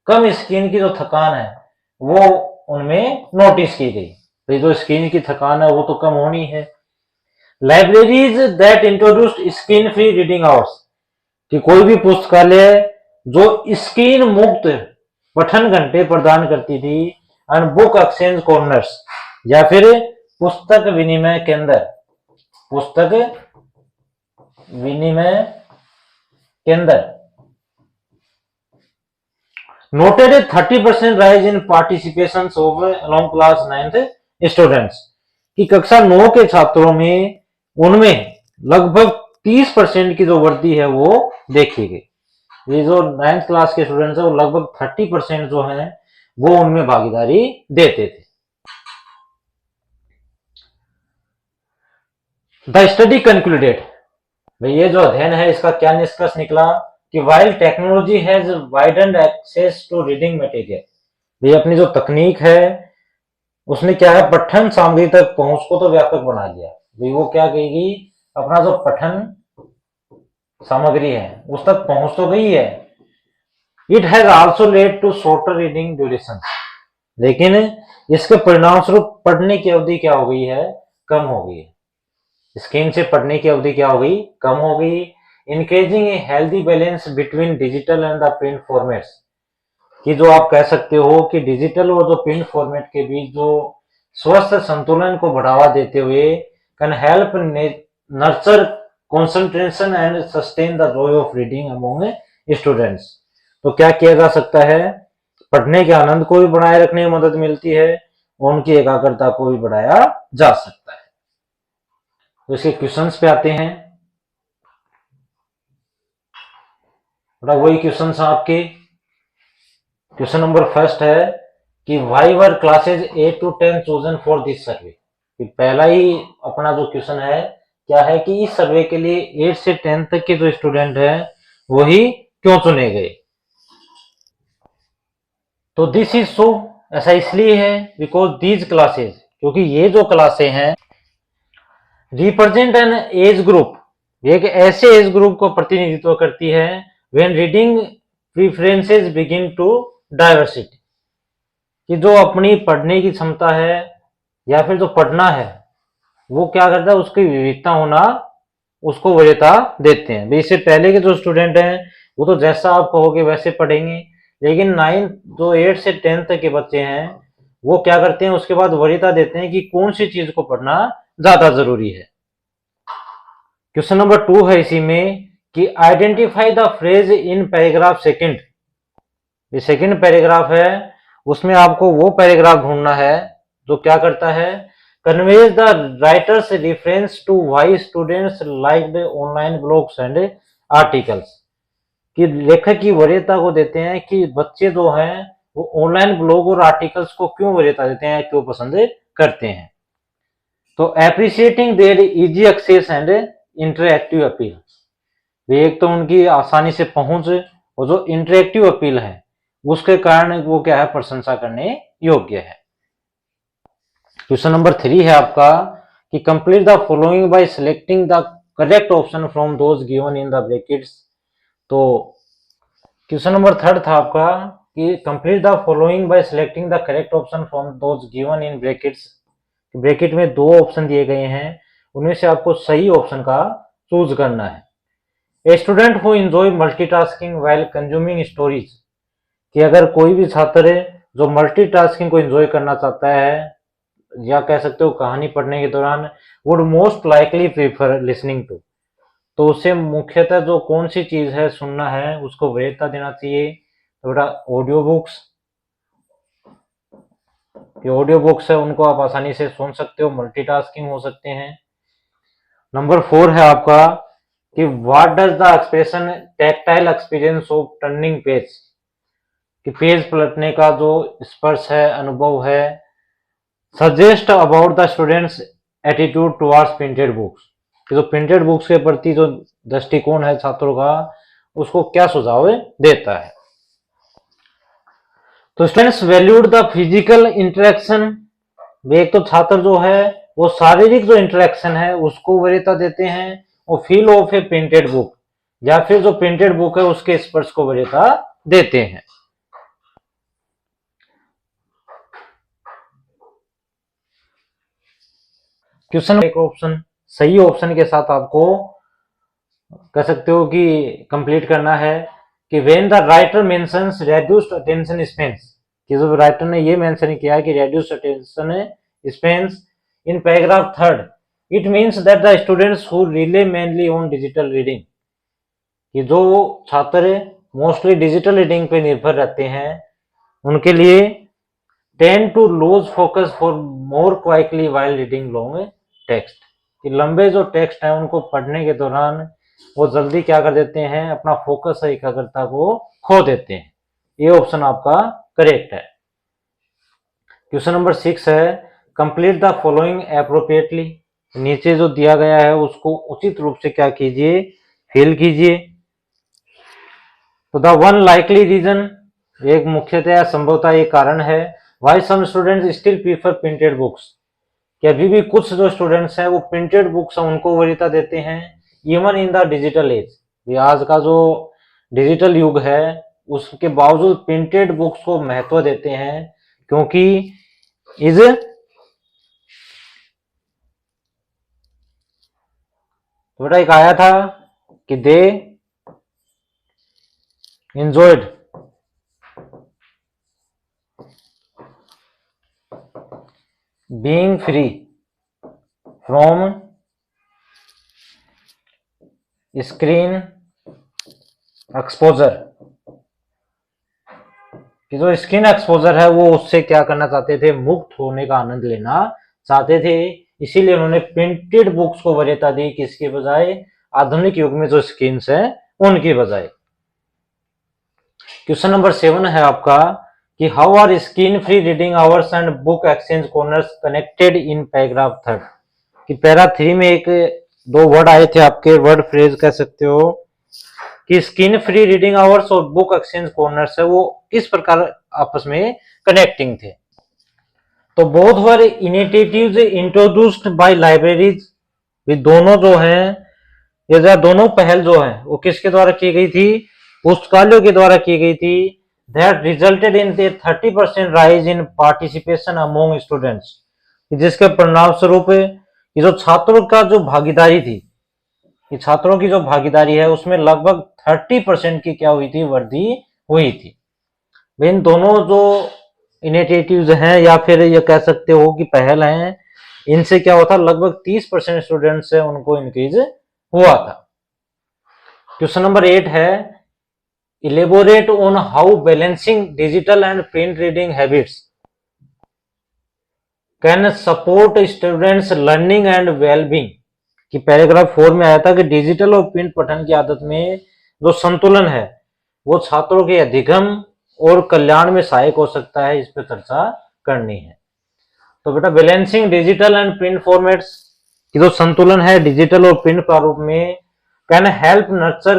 कम स्किन की जो थकान है वो उनमें नोटिस की गई। तो जो स्किन की थकान है वो तो कम होनी है। Libraries that introduced skin free reading hours, कि कोई भी पुस्तकालय जो स्किन मुक्त पठन घंटे प्रदान करती थी, एंड बुक एक्सचेंज कॉर्नर्स, या फिर पुस्तक विनिमय केंद्र, पुस्तक विनिमय केंद्र। Noted 30% rise in participation of along class 9th students, कि कक्षा 9 के छात्रों में उनमें लगभग 30% की जो वृद्धि है वो देखी गई। ये जो 9th क्लास के स्टूडेंट्स है वो लगभग 30% जो है वो उनमें भागीदारी देते थे। द स्टडी कंक्लूडेड, भाई ये जो अध्ययन है इसका क्या निष्कर्ष निकला कि while technology has widened access to reading material, ये अपनी जो तकनीक है उसने क्या है पठन सामग्री तक पहुंच को तो व्यापक बना लिया। भाई वो क्या कहेगी, अपना जो पठन सामग्री है उस तक पहुंच तो गई है। It has also led to shorter reading duration, लेकिन इसके परिणाम स्वरूप पढ़ने की अवधि क्या हो गई है, कम हो गई है। स्क्रीन से पढ़ने की अवधि क्या हो गई, कम हो गई। Increasing A healthy balance between digital and the print formats, कि जो आप कह सकते हो कि डिजिटल और जो प्रिंट फॉर्मेट के बीच जो स्वस्थ संतुलन को बढ़ावा देते हुए can help nurture concentration and sustain the Joy of reading among students. तो क्या किया जा सकता है, पढ़ने के आनंद को भी बनाए रखने में मदद मिलती है और उनकी एकाग्रता को भी बढ़ाया जा सकता है। तो इसके क्वेश्चंस पे आते हैं। वही क्वेश्चन आपके, क्वेश्चन नंबर फर्स्ट है कि why were classes 8 to 10 chosen for this survey. पहला ही अपना जो क्वेश्चन है क्या है कि इस सर्वे के लिए 8 से 10 तक के जो स्टूडेंट हैं वही क्यों चुने गए। तो दिस इज सो, ऐसा इसलिए है बिकॉज दीज क्लासेज, क्योंकि ये जो क्लासें हैं रिप्रेजेंट एन एज ग्रुप, एक ऐसे एज ग्रुप को प्रतिनिधित्व करती है when reading preferences begin to diversity, कि जो अपनी पढ़ने की क्षमता है या फिर जो पढ़ना है वो क्या करता है, उसकी विविधता होना उसको वरीयता देते हैं। इससे पहले के जो स्टूडेंट हैं वो तो जैसा आप कहोगे वैसे पढ़ेंगे, लेकिन 9 जो 8 से 10 तक के बच्चे हैं वो क्या करते हैं, उसके बाद वरीयता देते हैं कि कौन सी चीज को पढ़ना ज्यादा जरूरी है। क्वेश्चन नंबर 2 है इसी में कि identify the phrase in paragraph second. ये सेकंड पैराग्राफ है, उसमें आपको वो पैराग्राफ ढूंढना है जो क्या करता है, conveys the writer's reference to why students like the online blogs and articles, कि लेखक की वरीयता को देते हैं कि बच्चे जो हैं वो ऑनलाइन ब्लॉग और आर्टिकल्स को क्यों वरीयता देते हैं, क्यों पसंद करते हैं। तो appreciating their easy access and interactive appeal, एक तो उनकी आसानी से पहुंच और जो इंटरएक्टिव अपील है उसके कारण वो क्या है, प्रशंसा करने योग्य है। क्वेश्चन नंबर 3 है आपका कि complete the following by selecting the correct option from those given in the brackets. तो क्वेश्चन नंबर 3 था आपका कि complete the following by selecting the correct option from those given in brackets. Bracket में 2 option दिए गए हैं, उनमें से आपको सही ऑप्शन का चूज करना है। A student who enjoy multitasking while consuming stories, कि अगर कोई भी छात्र जो मल्टीटास्किंग को एंजॉय करना चाहता है या कह सकते हो कहानी पढ़ने के दौरान, would most likely prefer listening to, तो उसे मुख्यतः जो कौन सी चीज है सुनना है उसको वरीयता देना चाहिए। तो बेटा ऑडियो बुक्स, ऑडियो बुक्स है उनको आप आसानी से सुन सकते हो, मल्टीटास्किंग हो सकते हैं। नंबर 4 है आपका कि what does the expression tactile experience of turning page, कि पेज पलटने का जो स्पर्श है, अनुभव है, suggest about the students attitude towards printed books, कि जो प्रिंटेड बुक्स के प्रति जो दृष्टिकोण है छात्रों का उसको क्या सुझाव देता है। तो students valued the physical interaction, एक तो छात्र जो है वो शारीरिक जो इंटरेक्शन है उसको वरीयता देते हैं, और feel of A printed book, या फिर जो प्रिंटेड बुक है उसके स्पर्श को वरीयता देते हैं। क्वेश्चन एक ऑप्शन सही ऑप्शन के साथ आपको कह सकते हो कि कंप्लीट करना है कि when the writer mentions reduced attention spans, कि जो राइटर ने ये मेंशन किया है कि reduced attention spans in paragraph 3, it means that the students who relay mainly on digital reading, कि जो छात्र मोस्टली डिजिटल रीडिंग पे निर्भर रहते हैं उनके लिए tend to lose focus for more quickly while reading long text, कि लंबे जो टेक्स्ट हैं उनको पढ़ने के दौरान वो जल्दी क्या कर देते हैं, अपना फोकस एकाग्रता को खो देते हैं। ये ऑप्शन आपका करेक्ट है। क्वेश्चन नंबर 6 है कंप्लीट द फॉलोइंग अप्रोप्रिएटली। नीचे जो दिया गया है उसको उचित रूप से क्या कीजिए, फिल कीजिए। तो द वन लाइकली रीजन, एक मुख्यतः संभवतः एक कारण है, why some students still prefer printed books, कि अभी भी कुछ जो स्टूडेंट्स हैं वो प्रिंटेड बुक्स उनको वरीयता देते हैं even in the digital age. आज का जो डिजिटल युग है उसके बावजूद प्रिंटेड बुक्स को महत्व देते हैं, क्योंकि इज बेटा एक आया था कि दे enjoyed being free from screen exposure, कि जो स्क्रीन एक्सपोजर है वो उससे क्या करना चाहते थे, मुक्त होने का आनंद लेना चाहते थे। इसीलिए उन्होंने प्रिंटेड बुक्स को वरीयता दी किसके बजाय, आधुनिक युग में जो स्क्रीन्स है उनकी बजाय। क्वेश्चन नंबर 7 है आपका कि how are screen free reading hours and book exchange corners connected in paragraph 3, कि पैरा 3 में एक दो वर्ड आए थे आपके, वर्ड फ्रेज कह सकते हो, कि स्क्रीन फ्री रीडिंग आवर्स और बुक एक्सचेंज कॉर्नर्स है वो किस प्रकार आपस में कनेक्टिंग थे। तो both were initiatives introduced by libraries, भी दोनों जो हैं ये दोनों पहल जो है वो किसके द्वारा की गई थी, पुस्तकालयों के द्वारा की गई थी। That resulted in 30% rise in participation among students, जिसके परिणाम स्वरूप ये जो छात्रों का जो भागीदारी थी, ये छात्रों की जो भागीदारी है उसमें लगभग 30% की क्या हुई थी, वृद्धि हुई थी। इन दोनों जो इनिशिएटिव्स हैं या फिर ये कह सकते हो कि पहल हैं, इनसे क्या हुआ था, लगभग 30% स्टूडेंट्स है उनको इंक्रीज हुआ था। क्वेश्चन नंबर 8 है elaborate on how balancing digital and print reading habits can support students learning and wellbeing, कि पैराग्राफ 4 में आया था कि डिजिटल और प्रिंट पठन की आदत में जो संतुलन है वो छात्रों के अधिगम और कल्याण में सहायक हो सकता है, इस पर चर्चा करनी है। तो बेटा balancing digital and print formats की जो संतुलन है डिजिटल और प्रिंट प्रारूप में, कैन हेल्प नर्चर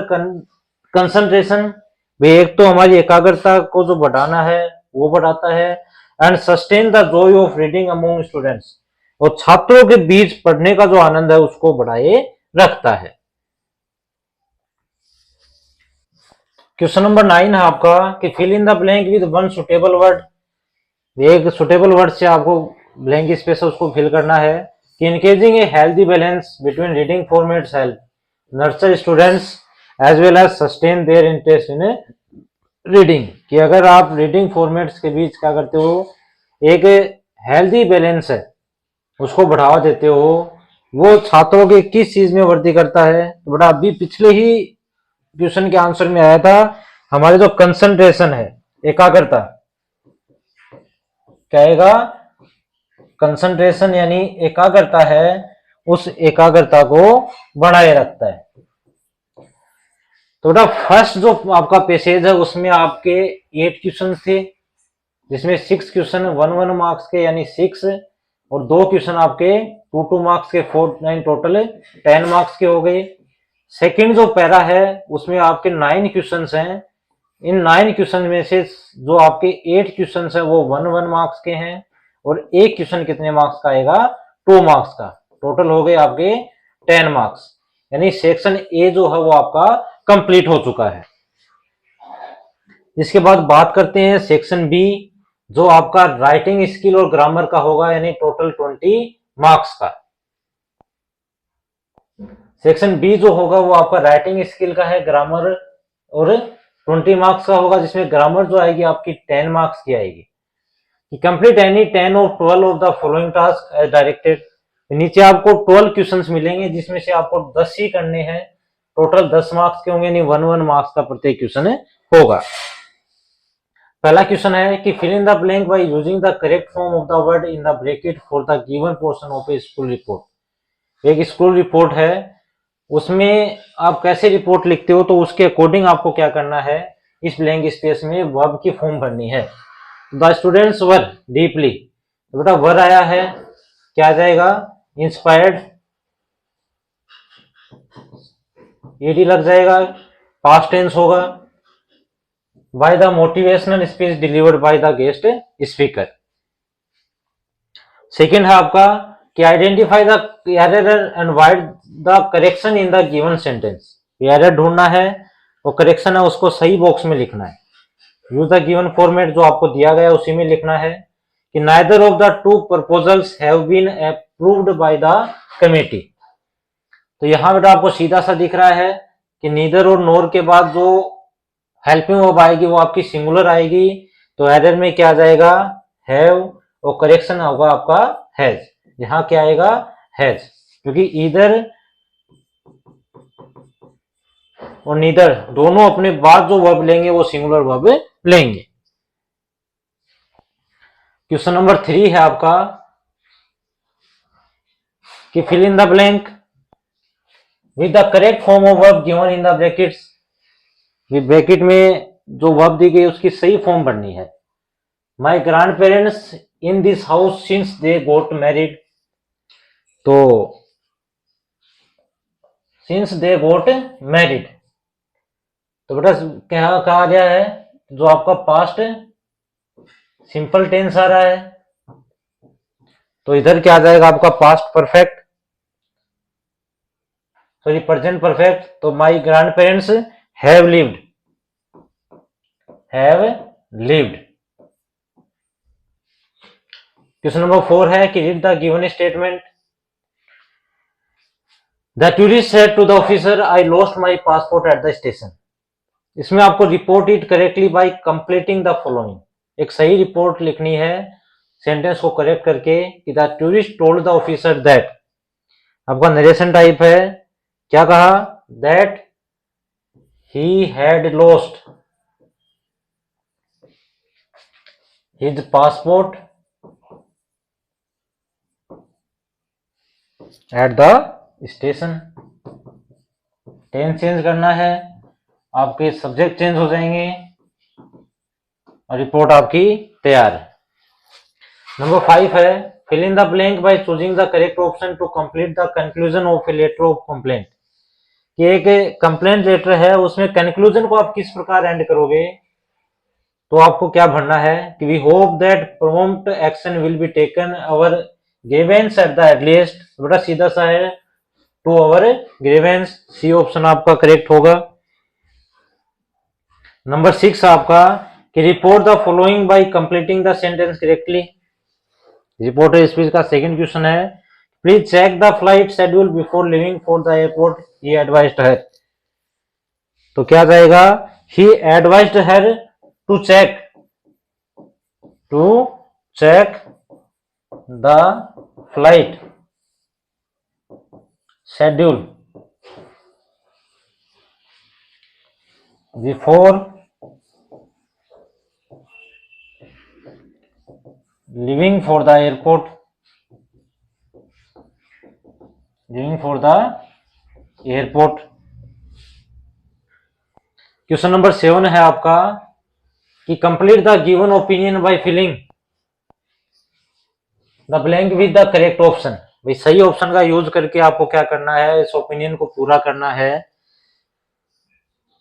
कंसंट्रेशन, एक तो हमारी एकाग्रता को जो बढ़ाना है वो बढ़ाता है, and sustain the Joy of reading among students, और छात्रों के बीच पढ़ने का जो आनंद है उसको बढ़ाए रखता है। क्वेश्चन नंबर 9 है आपका कि fill in the blank with one suitable word, एक सुटेबल वर्ड से आपको ब्लैंक स्पेस उसको फिल करना है। कि engaging a healthy balance between reading formats help nurture students as well as sustain their interest in reading, कि अगर आप रीडिंग फॉर्मेट्स के बीच क्या करते हो, एक हेल्दी बैलेंस है उसको बढ़ावा देते हो, वो छात्रों के किस चीज में वृद्धि करता है। तो बड़ा अभी पिछले ही क्वेश्चन के आंसर में आया था, हमारे जो कंसंट्रेशन है, एकाग्रता, कहेगा कंसंट्रेशन यानी एकाग्रता है, उस एकाग्रता को बढ़ाए रखता है। तो बेटा फर्स्ट जो आपका पैसेज है उसमें आपके 8 क्वेश्चन थे, जिसमें 6 क्वेश्चन 1 मार्क्स के यानी 6, और 2 क्वेश्चन आपके 2 मार्क्स के, 4 9 टोटल 10 मार्क्स के हो गए। सेकंड जो पैरा है उसमें आपके 9 क्वेश्चन हैं, इन 9 क्वेश्चन में से जो आपके 8 क्वेश्चन है वो 1 मार्क्स के हैं, और एक क्वेश्चन कितने मार्क्स का आएगा, 2 मार्क्स का, टोटल हो गए आपके 10 मार्क्स, यानी सेक्शन ए जो है वो आपका कंप्लीट हो चुका है। इसके बाद बात करते हैं सेक्शन बी, जो आपका राइटिंग स्किल और ग्रामर का होगा, यानी टोटल 20 मार्क्स का। सेक्शन बी जो होगा वो आपका राइटिंग स्किल का है, ग्रामर और 20 मार्क्स का होगा, जिसमें ग्रामर जो आएगी आपकी 10 मार्क्स की आएगी। कंप्लीट एनी 10 और 12 of the following task as directed, नीचे आपको 12 क्वेश्चंस मिलेंगे जिसमें से आपको 10 ही करने हैं, टोटल 10 मार्क्स के होंगे, यानी 1 मार्क्स का प्रत्येक क्वेश्चन होगा। पहला क्वेश्चन है कि fill in the blank by using the correct form of the word in the bracket for the given portion of a school report. एक स्कूल रिपोर्ट है, उसमें आप कैसे रिपोर्ट लिखते हो, तो उसके अकॉर्डिंग आपको क्या करना है, इस ब्लैंक स्पेस में वर्ब की फॉर्म भरनी है। द स्टूडेंट्स वर डीपली, तो बेटा वर आया है, क्या आ जाएगा, इंस्पायर्ड, ईडी लग जाएगा, पास्ट टेंस होगा, by the motivational speech delivered by the guest speaker. Second है आपका कि identify the error and white the correction in the given sentence. Error ढूंढना है और करेक्शन है उसको सही बॉक्स में लिखना है। यूज द गिवन फॉर्मेट जो आपको दिया गया उसी में लिखना है कि neither of the two proposals have been approved by the committee. तो यहां बेटा आपको सीधा सा दिख रहा है कि नीदर और नोर के बाद जो हेल्पिंग वर्ब आएगी वो आपकी सिंगुलर आएगी, तो एरर में क्या आ जाएगा, हैव, और करेक्शन होगा आपका हैज। यहां क्या आएगा, हैज, क्योंकि ईदर और नीदर दोनों अपने बाद जो वर्ब लेंगे वो सिंगुलर वर्ब लेंगे। क्वेश्चन नंबर 3 है आपका कि fill in the blank with the correct form of verb given in the brackets. Bracket में जो वर्ब दी गई उसकी सही फॉर्म बननी है। My grand parents in this house since they goat married, तो सिंस दे गोट मैरिड, तो बेटा क्या कहा गया है, जो आपका पास्ट सिंपल टेंस आ रहा है, तो इधर क्या आ जाएगा आपका past perfect, sorry present perfect. तो my grand parents have lived, have lived. Question number 4 है कि read the given statement. The tourist said to the officer I lost my passport at the station. इसमें आपको report it correctly by completing the following. एक सही report लिखनी है sentence को correct करके कि the tourist told the officer that. आपका नरेशन टाइप है, क्या कहा, that he had lost his passport at the station. Tense change करना है, आपके सब्जेक्ट चेंज हो जाएंगे और रिपोर्ट आपकी तैयार है। नंबर 5 है fill in the blank by choosing the correct option to complete the conclusion of a letter of complaint. कि एक कंप्लेंट लेटर है उसमें कंक्लूजन को आप किस प्रकार एंड करोगे, तो आपको क्या भरना है कि we hope that prompt action will be taken our grievances at the earliest. बड़ा सीधा सा है, to our grievances, C option आपका करेक्ट होगा। नंबर 6 आपका कि report the following by completing the sentence correctly. Reporter speech का सेकंड क्वेश्चन है please check the flight schedule before leaving for the airport, he advised her. तो क्या जाएगा, he advised her to check the flight schedule before leaving for the airport, question number 7 है आपका कि complete the given opinion by filling the blank with the correct option. भाई सही option का use करके आपको क्या करना है, इस ओपिनियन को पूरा करना है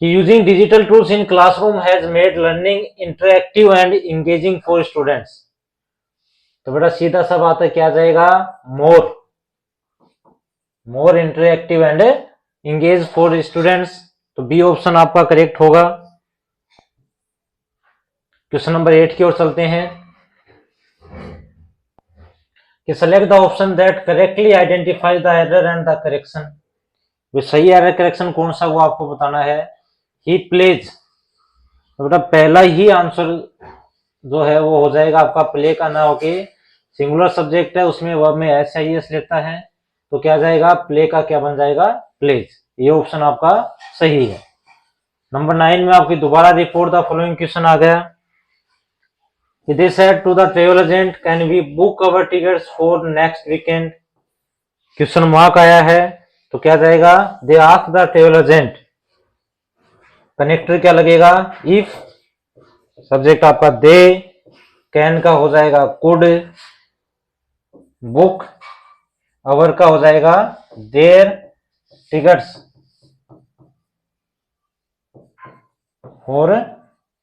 कि using digital tools in classroom has made learning interactive and engaging for students. तो बेटा सीधा सा बात है, क्या जाएगा, मोर interactive and engage for students. तो बी ऑप्शन आपका करेक्ट होगा। क्वेश्चन नंबर 8 की ओर चलते हैं कि select the option that correctly identify the error and the correction. वो सही एरर करेक्शन कौन सा वो आपको बताना है। ही प्लेज, तो बेटा पहला ही आंसर जो है वो हो जाएगा आपका प्ले का, ना होके सिंगुलर सब्जेक्ट है उसमें वर्ब में एस आई एस लेता है, तो क्या जाएगा, प्ले का क्या बन जाएगा, प्लेज। ये ऑप्शन आपका सही है। नंबर 9 में आपकी दोबारा रिपोर्ट द फॉलोइंग क्वेश्चन आ गया। They said to the travel agent, can we book our tickets for next weekend? Question mark आया है, तो क्या जाएगा, they asked the travel agent। Connector क्या लगेगा, if, सब्जेक्ट आपका they, can का हो जाएगा could, बुक अवर का हो जाएगा their tickets for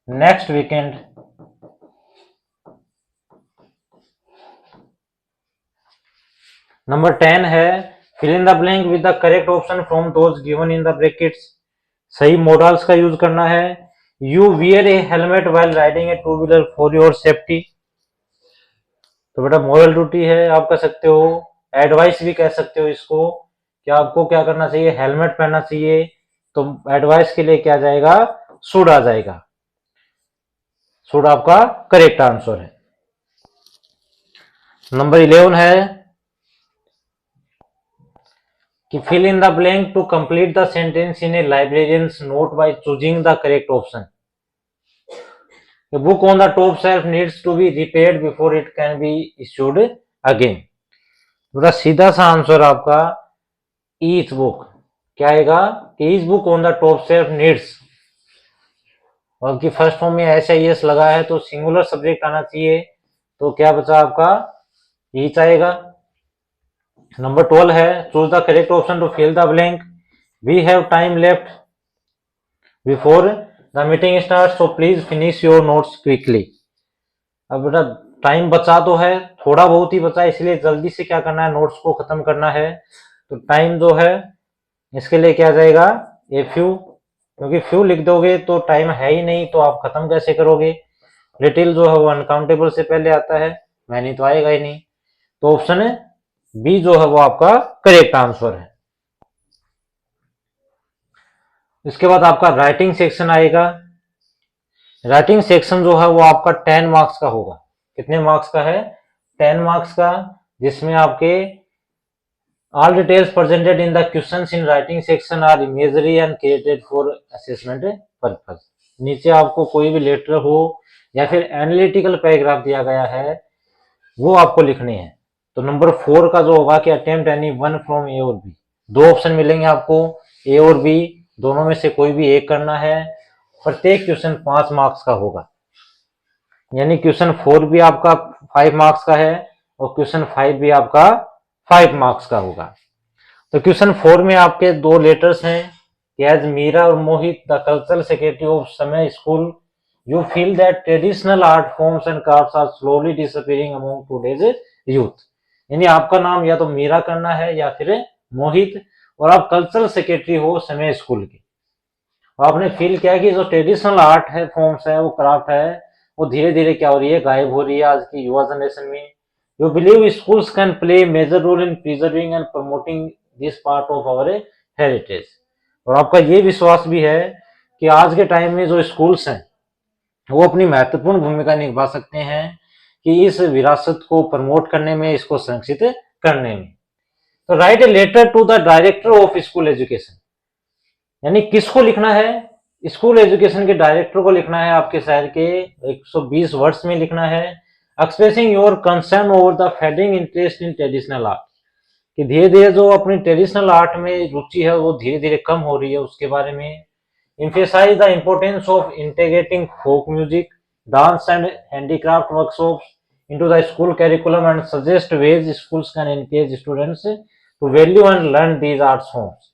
next weekend. Number 10 है fill in the blank with the correct option from those given in the brackets. सही मॉडल्स का यूज करना है। You wear a helmet while riding a two wheeler for your safety. तो बेटा moral duty है आप कह सकते हो, एडवाइस भी कह सकते हो इसको कि आपको क्या करना चाहिए, हेलमेट पहनना चाहिए। तो एडवाइस के लिए क्या जाएगा, शुड आ जाएगा। शुड आपका करेक्ट आंसर है। नंबर 11 है कि fill in the blank to complete the sentence in a librarian's note by choosing the correct option. The book on the top shelf needs to be repaired before it can be issued again। बड़ा सीधा सा answer आपका each book क्या आएगा, each book on the top shelf needs, और की first form में SIS लगा है तो सिंगुलर सब्जेक्ट आना चाहिए। तो क्या बचा आपका each आएगा। नंबर 12 है choose the correct option to fill the blank. We have time left before the meeting start so please finish your notes quickly. अब बेटा टाइम बचा तो है, थोड़ा बहुत ही बचा, इसलिए जल्दी से क्या करना है, नोट्स को खत्म करना है। तो टाइम जो है इसके लिए क्या जाएगा, ए फ्यू, क्योंकि फ्यू लिख दोगे तो टाइम है ही नहीं तो आप खत्म कैसे करोगे। लिटिल जो है वो अनकाउंटेबल से पहले आता है, मैनी तो आएगा ही नहीं। तो ऑप्शन है बी जो है वो आपका करेक्ट आंसर है। इसके बाद आपका राइटिंग सेक्शन आएगा। राइटिंग सेक्शन जो है वो आपका 10 मार्क्स का होगा। कितने मार्क्स का है, 10 मार्क्स का, जिसमें आपके all details presented in the questions in writing section are imagery and created for assessment purpose. नीचे आपको कोई भी लेटर हो या फिर एनालिटिकल पैराग्राफ दिया गया है वो आपको लिखने हैं। तो नंबर 4 का जो होगा कि अटेम्प्ट एनी वन फ्रॉम ए और बी। दो ऑप्शन मिलेंगे आपको, ए और बी, दोनों में से कोई भी एक करना है। प्रत्येक क्वेश्चन 5 मार्क्स का होगा, यानी क्वेश्चन 4 भी आपका 5 मार्क्स का है और क्वेश्चन 5 भी आपका 5 मार्क्स का होगा। तो क्वेश्चन 4 में आपके दो लेटर्स हैं, एज मीरा और Mohit the cultural secretary of समय school you feel that traditional art forms and crafts are slowly disappearing among today's youth. यानी आपका नाम या तो मीरा करना है या फिर मोहित, और आप कल्चरल सेक्रेटरी हो समय स्कूल के। आपने फील किया कि जो ट्रेडिशनल आर्ट है, फॉर्म्स है, वो क्राफ्ट है, वो धीरे धीरे क्या हो रही है, गायब हो रही है आज की युवा जनरेशन में। You believe schools can play major role in preserving and promoting this part of our heritage. और आपका ये विश्वास भी है कि आज के टाइम में जो स्कूल्स हैं वो अपनी महत्वपूर्ण भूमिका निभा सकते हैं कि इस विरासत को प्रमोट करने में, इसको संरक्षित करने में। तो write a letter to the director of school education, यानी किसको लिखना है, स्कूल एजुकेशन के डायरेक्टर को लिखना है। आपके शहर के 120 वर्ड्स में लिखना है। Expressing your concern over the fading interest in traditional art, कि धीरे धीरे जो अपनी ट्रेडिशनल आर्ट में रुचि है वो धीरे धीरे कम हो रही है, उसके बारे में। emphasize the importance of integrating folk music, dance and handicraft workshops into the school curriculum and suggest ways schools can encourage students to value and learn these art forms।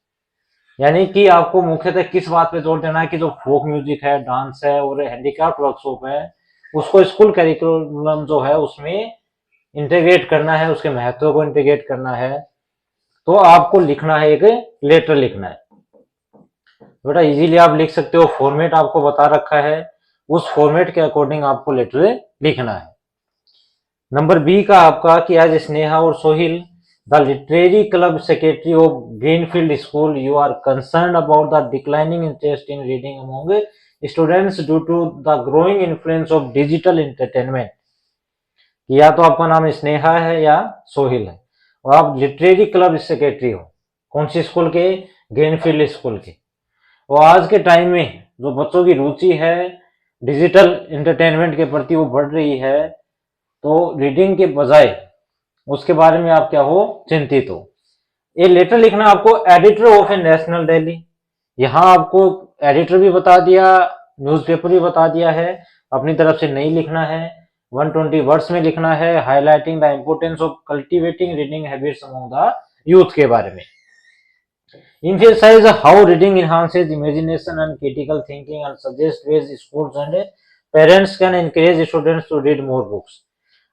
यानी कि आपको मुख्यतः किस बात पे जोर देना है कि जो फोक म्यूजिक है, डांस है और हैंडीक्राफ्ट वर्कशॉप है, उसको स्कूल करिकुलम जो है उसमें इंटीग्रेट करना है, उसके महत्व को इंटीग्रेट करना है। तो आपको लिखना है, एक लेटर लिखना है। बेटा इजीली आप लिख सकते हो, फॉर्मेट आपको बता रखा है, उस फॉर्मेट के अकॉर्डिंग आपको लेटर लिखना है। नंबर बी का आपका कि आज स्नेहा और Sohil the literary club secretary of Greenfield school you are concern about the declining interest in reading among students due to the growing influence of digital entertainment. या तो आपका नाम स्नेहा है या सोहिल है और आप लिटरेरी क्लब सेक्रेटरी हो, कौन सी स्कूल के, ग्रीनफील्ड स्कूल के। और आज के टाइम में जो बच्चों की रुचि है डिजिटल एंटरटेनमेंट के प्रति वो बढ़ रही है, तो रीडिंग के बजाय उसके बारे में आप क्या हो, चिंतित हो। ये लेटर लिखना आपको editor of A national daily, यहाँ आपको एडिटर भी बता दिया, न्यूज़पेपर भी बता दिया है, अपनी तरफ से नहीं लिखना है। 120 वर्ड्स में लिखना है, highlighting the importance of cultivating reading habits among the youth के बारे में। Emphasize how reading enhances imagination and critical thinking and suggest ways schools and parents can encourage students to read more books।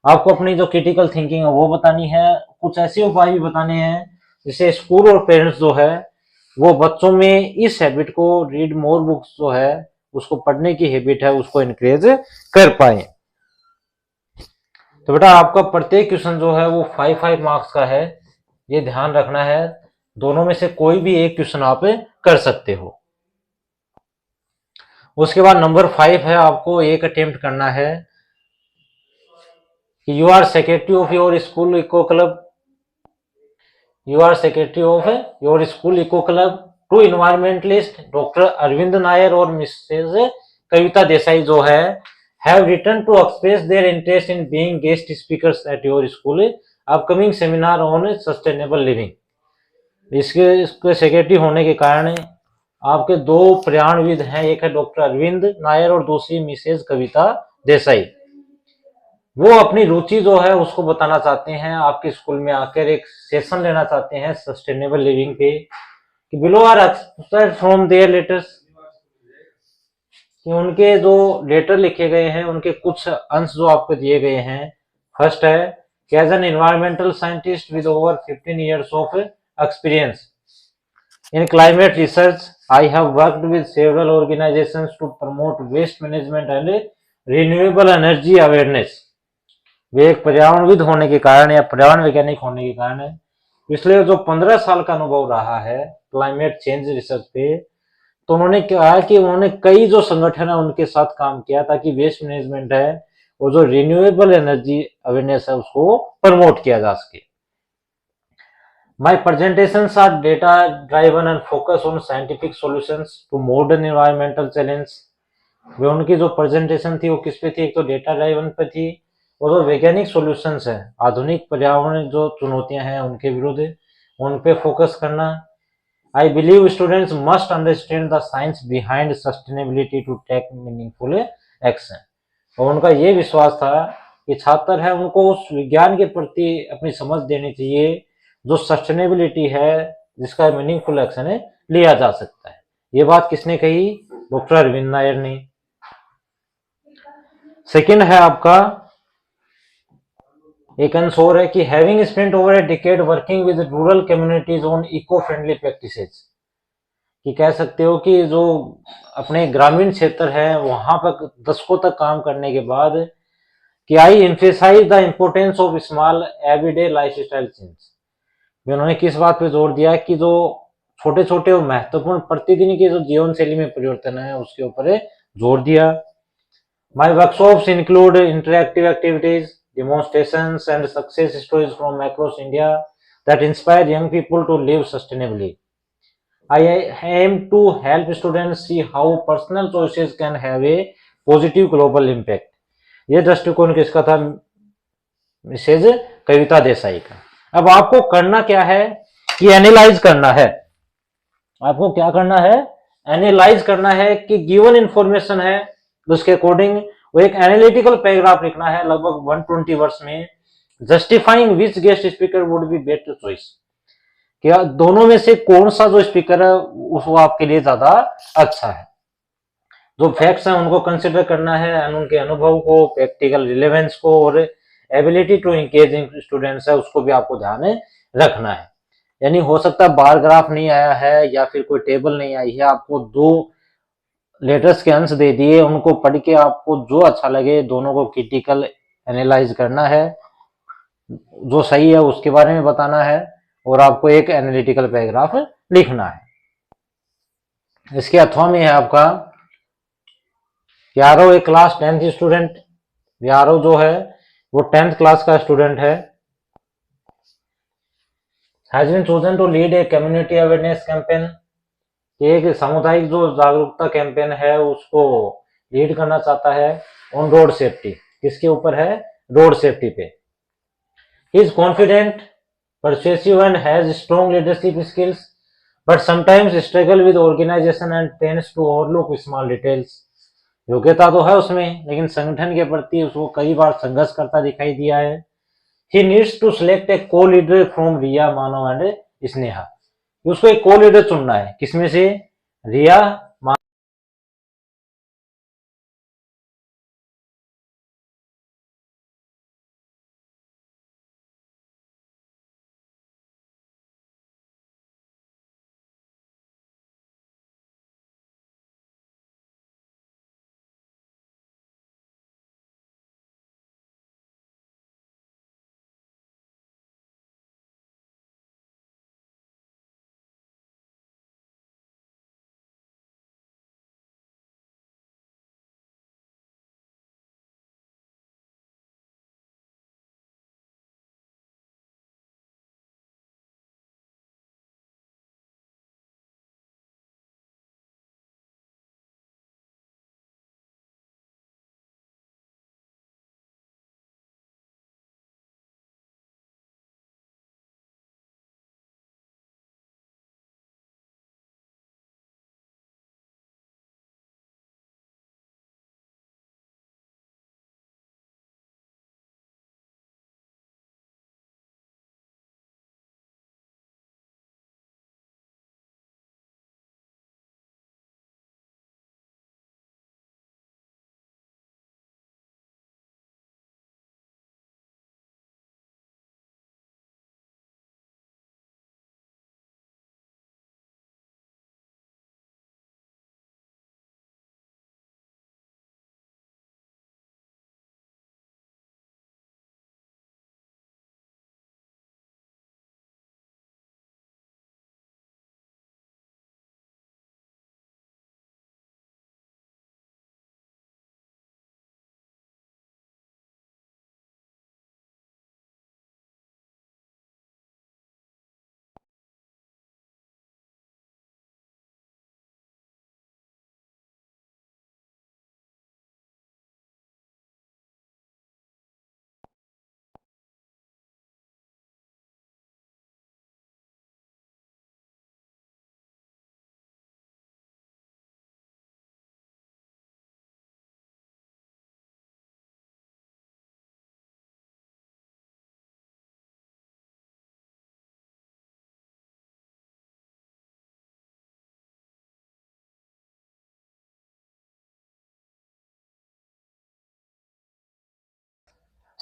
आपको अपनी जो critical thinking है वो बतानी है, कुछ ऐसे उपाय भी बताने हैं जिससे स्कूल और पेरेंट्स जो है वो बच्चों में इस हैबिट को, रीड मोर बुक्स जो है उसको पढ़ने की हैबिट है उसको इनक्रेज कर पाए। तो बेटा आपका प्रत्येक क्वेश्चन जो है वो 5 मार्क्स का है, ये ध्यान रखना है। दोनों में से कोई भी एक क्वेश्चन आप कर सकते हो। उसके बाद नंबर 5 है, आपको एक अटेम्प्ट करना है कि you are secretary of your school eco club, you are secretary of your school eco club to environmentalist doctor Arvind Nayar और मिसेज कविता देसाई जो है have written to express their interest in being guest speakers at your school upcoming seminar on sustainable living. इसके secretary होने के कारण आपके दो प्रयाणविद हैं, एक है डॉक्टर अरविंद नायर और दूसरी मिसेज कविता देसाई। वो अपनी रुचि जो है उसको बताना चाहते हैं, आपके स्कूल में आकर एक सेशन लेना चाहते हैं सस्टेनेबल लिविंग पे। कि below are extract from their letters, कि उनके जो लेटर लिखे गए हैं उनके कुछ अंश जो आपको दिए गए हैं। फर्स्ट है कि as an environmental scientist with over 15 years of experience in climate research, I have worked with several organizations to promote waste management and renewable energy awareness। वे एक पर्यावरणविद होने के कारण या पर्यावरण वैज्ञानिक होने के कारण पिछले जो 15 साल का अनुभव रहा है क्लाइमेट चेंज रिसर्च पे, तो उन्होंने कहा कि उन्होंने कई जो संगठन है उनके साथ काम किया ताकि वेस्ट मैनेजमेंट है और जो रिन्यूएबल एनर्जी अवेयरनेस है उसको प्रमोट किया जा सके। My presentations are data driven and focus on scientific solutions to modern environmental challenge। वे उनकी जो प्रेजेंटेशन थी वो किस पे थी, एक तो डेटा ड्राइवन पे थी और जो वैज्ञानिक सॉल्यूशंस है आधुनिक पर्यावरण जो चुनौतियां हैं उनके विरुद्ध उन पे फोकस करना। I believe students must understand the science behind sustainability to take meaningful action। और उनका ये विश्वास था कि छात्र है उनको उस विज्ञान के प्रति अपनी समझ देनी चाहिए जो सस्टेनेबिलिटी है जिसका मीनिंगफुल एक्शन है लिया जा सकता है। ये बात किसने कही, डॉक्टर अरविंद नायर ने। सेकंड है आपका एक आंसर है कि having spent over a decade working with rural communities on eco friendly practices, कि कह सकते हो कि जो अपने ग्रामीण क्षेत्र है वहां पर दशकों तक काम करने के बाद कि I emphasize the importance of small everyday lifestyle change. उन्होंने किस बात पे जोर दिया कि जो छोटे छोटे और महत्वपूर्ण प्रतिदिन के जो जीवन शैली में परिवर्तन है उसके ऊपर जोर दिया। My workshops include interactive activities, demonstrations and success stories from across India that inspire young people to live sustainably. I am to help students see how personal choices can have a positive global impact. ये दृष्टिकोण किसका था, Mrs Kavita Desai का। अब आपको करना क्या है कि एनालाइज करना है, आपको क्या करना है, एनालाइज करना है कि गिवन इंफॉर्मेशन है उसके अकॉर्डिंग वो एक एनालिटिकल पैराग्राफ लिखना है लगभग 120 वर्ड्स में, justifying which guest speaker would be better choice, क्या दोनों में से कौन सा जो स्पीकर है वो आपके लिए ज्यादा अच्छा है। जो फैक्ट्स हैं उनको कंसिडर करना है, उनके अनुभव को, प्रैक्टिकल रिलेवेंस को और एबिलिटी टू इंगेज स्टूडेंट्स है उसको भी आपको ध्यान रखना है। यानी हो सकता है बार ग्राफ नहीं आया है या फिर कोई टेबल नहीं आई है, आपको दो लेटर्स के अंश दे दिए, उनको पढ़ के आपको जो अच्छा लगे दोनों को क्रिटिकल एनालाइज करना है, जो सही है उसके बारे में बताना है और आपको एक एनालिटिकल पैराग्राफ लिखना है। इसके अथवा में है आपका यारो एक क्लास 10th स्टूडेंट, यारो जो है वो 10th क्लास का स्टूडेंट है, has been chosen to lead a community awareness campaign, एक सामुदायिक जो जागरूकता कैंपेन है उसको लीड करना चाहता है ऑन रोड सेफ्टी। किसके ऊपर है, रोड सेफ्टी पे। He is confident, persuasive and has strong leadership skills but sometimes struggle with organisation and tends to overlook small details. योग्यता तो है उसमें, लेकिन संगठन के प्रति उसको कई बार संघर्ष करता दिखाई दिया है। He needs to select a co leader from Riya, Manav and Sneha. उसको एक को लीडर चुनना है, किसमें से? रिया,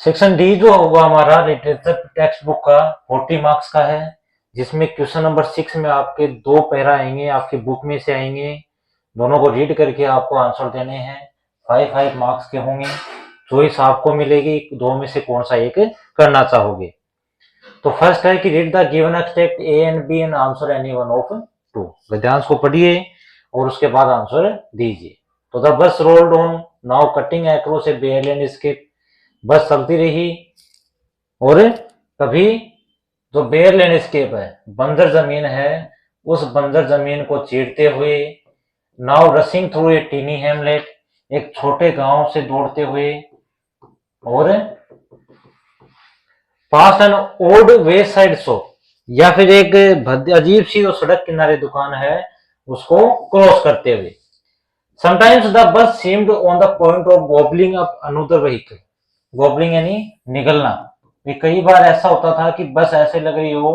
सेक्शन डी जो होगा हमारा लिटरेचर टेक्स्ट बुक का 40 मार्क्स का है, जिसमें क्वेश्चन नंबर 6 में आपके 2 पैरा आएंगे, आपकी बुक में से आएंगे, दोनों को रीड करके आपको आंसर देने हैं। 5 मार्क्स के होंगे, चॉइस आपको मिलेगी, दो में से कौन सा एक करना चाहोगे। तो फर्स्ट है कि read the given extract A and B and answer any one of 2। गद्यांश को पढ़िए और उसके बाद आंसर दीजिए। तो the bus rolled on, now cutting across a bare landscape. Bus चलती रही और कभी जो बेयर लैंडस्केप है, बंजर जमीन है, उस बंजर जमीन को चीरते हुए, now rushing through a tiny hamlet, एक छोटे गांव से दौड़ते हुए, और past an old wayside shop, या फिर एक अजीब सी जो सड़क किनारे दुकान है उसको क्रॉस करते हुए। Sometimes the bus seemed on the point of gobbling up another vehicle. Gobbling यानी निगलना। कई बार ऐसा होता था कि बस ऐसे लग रही हो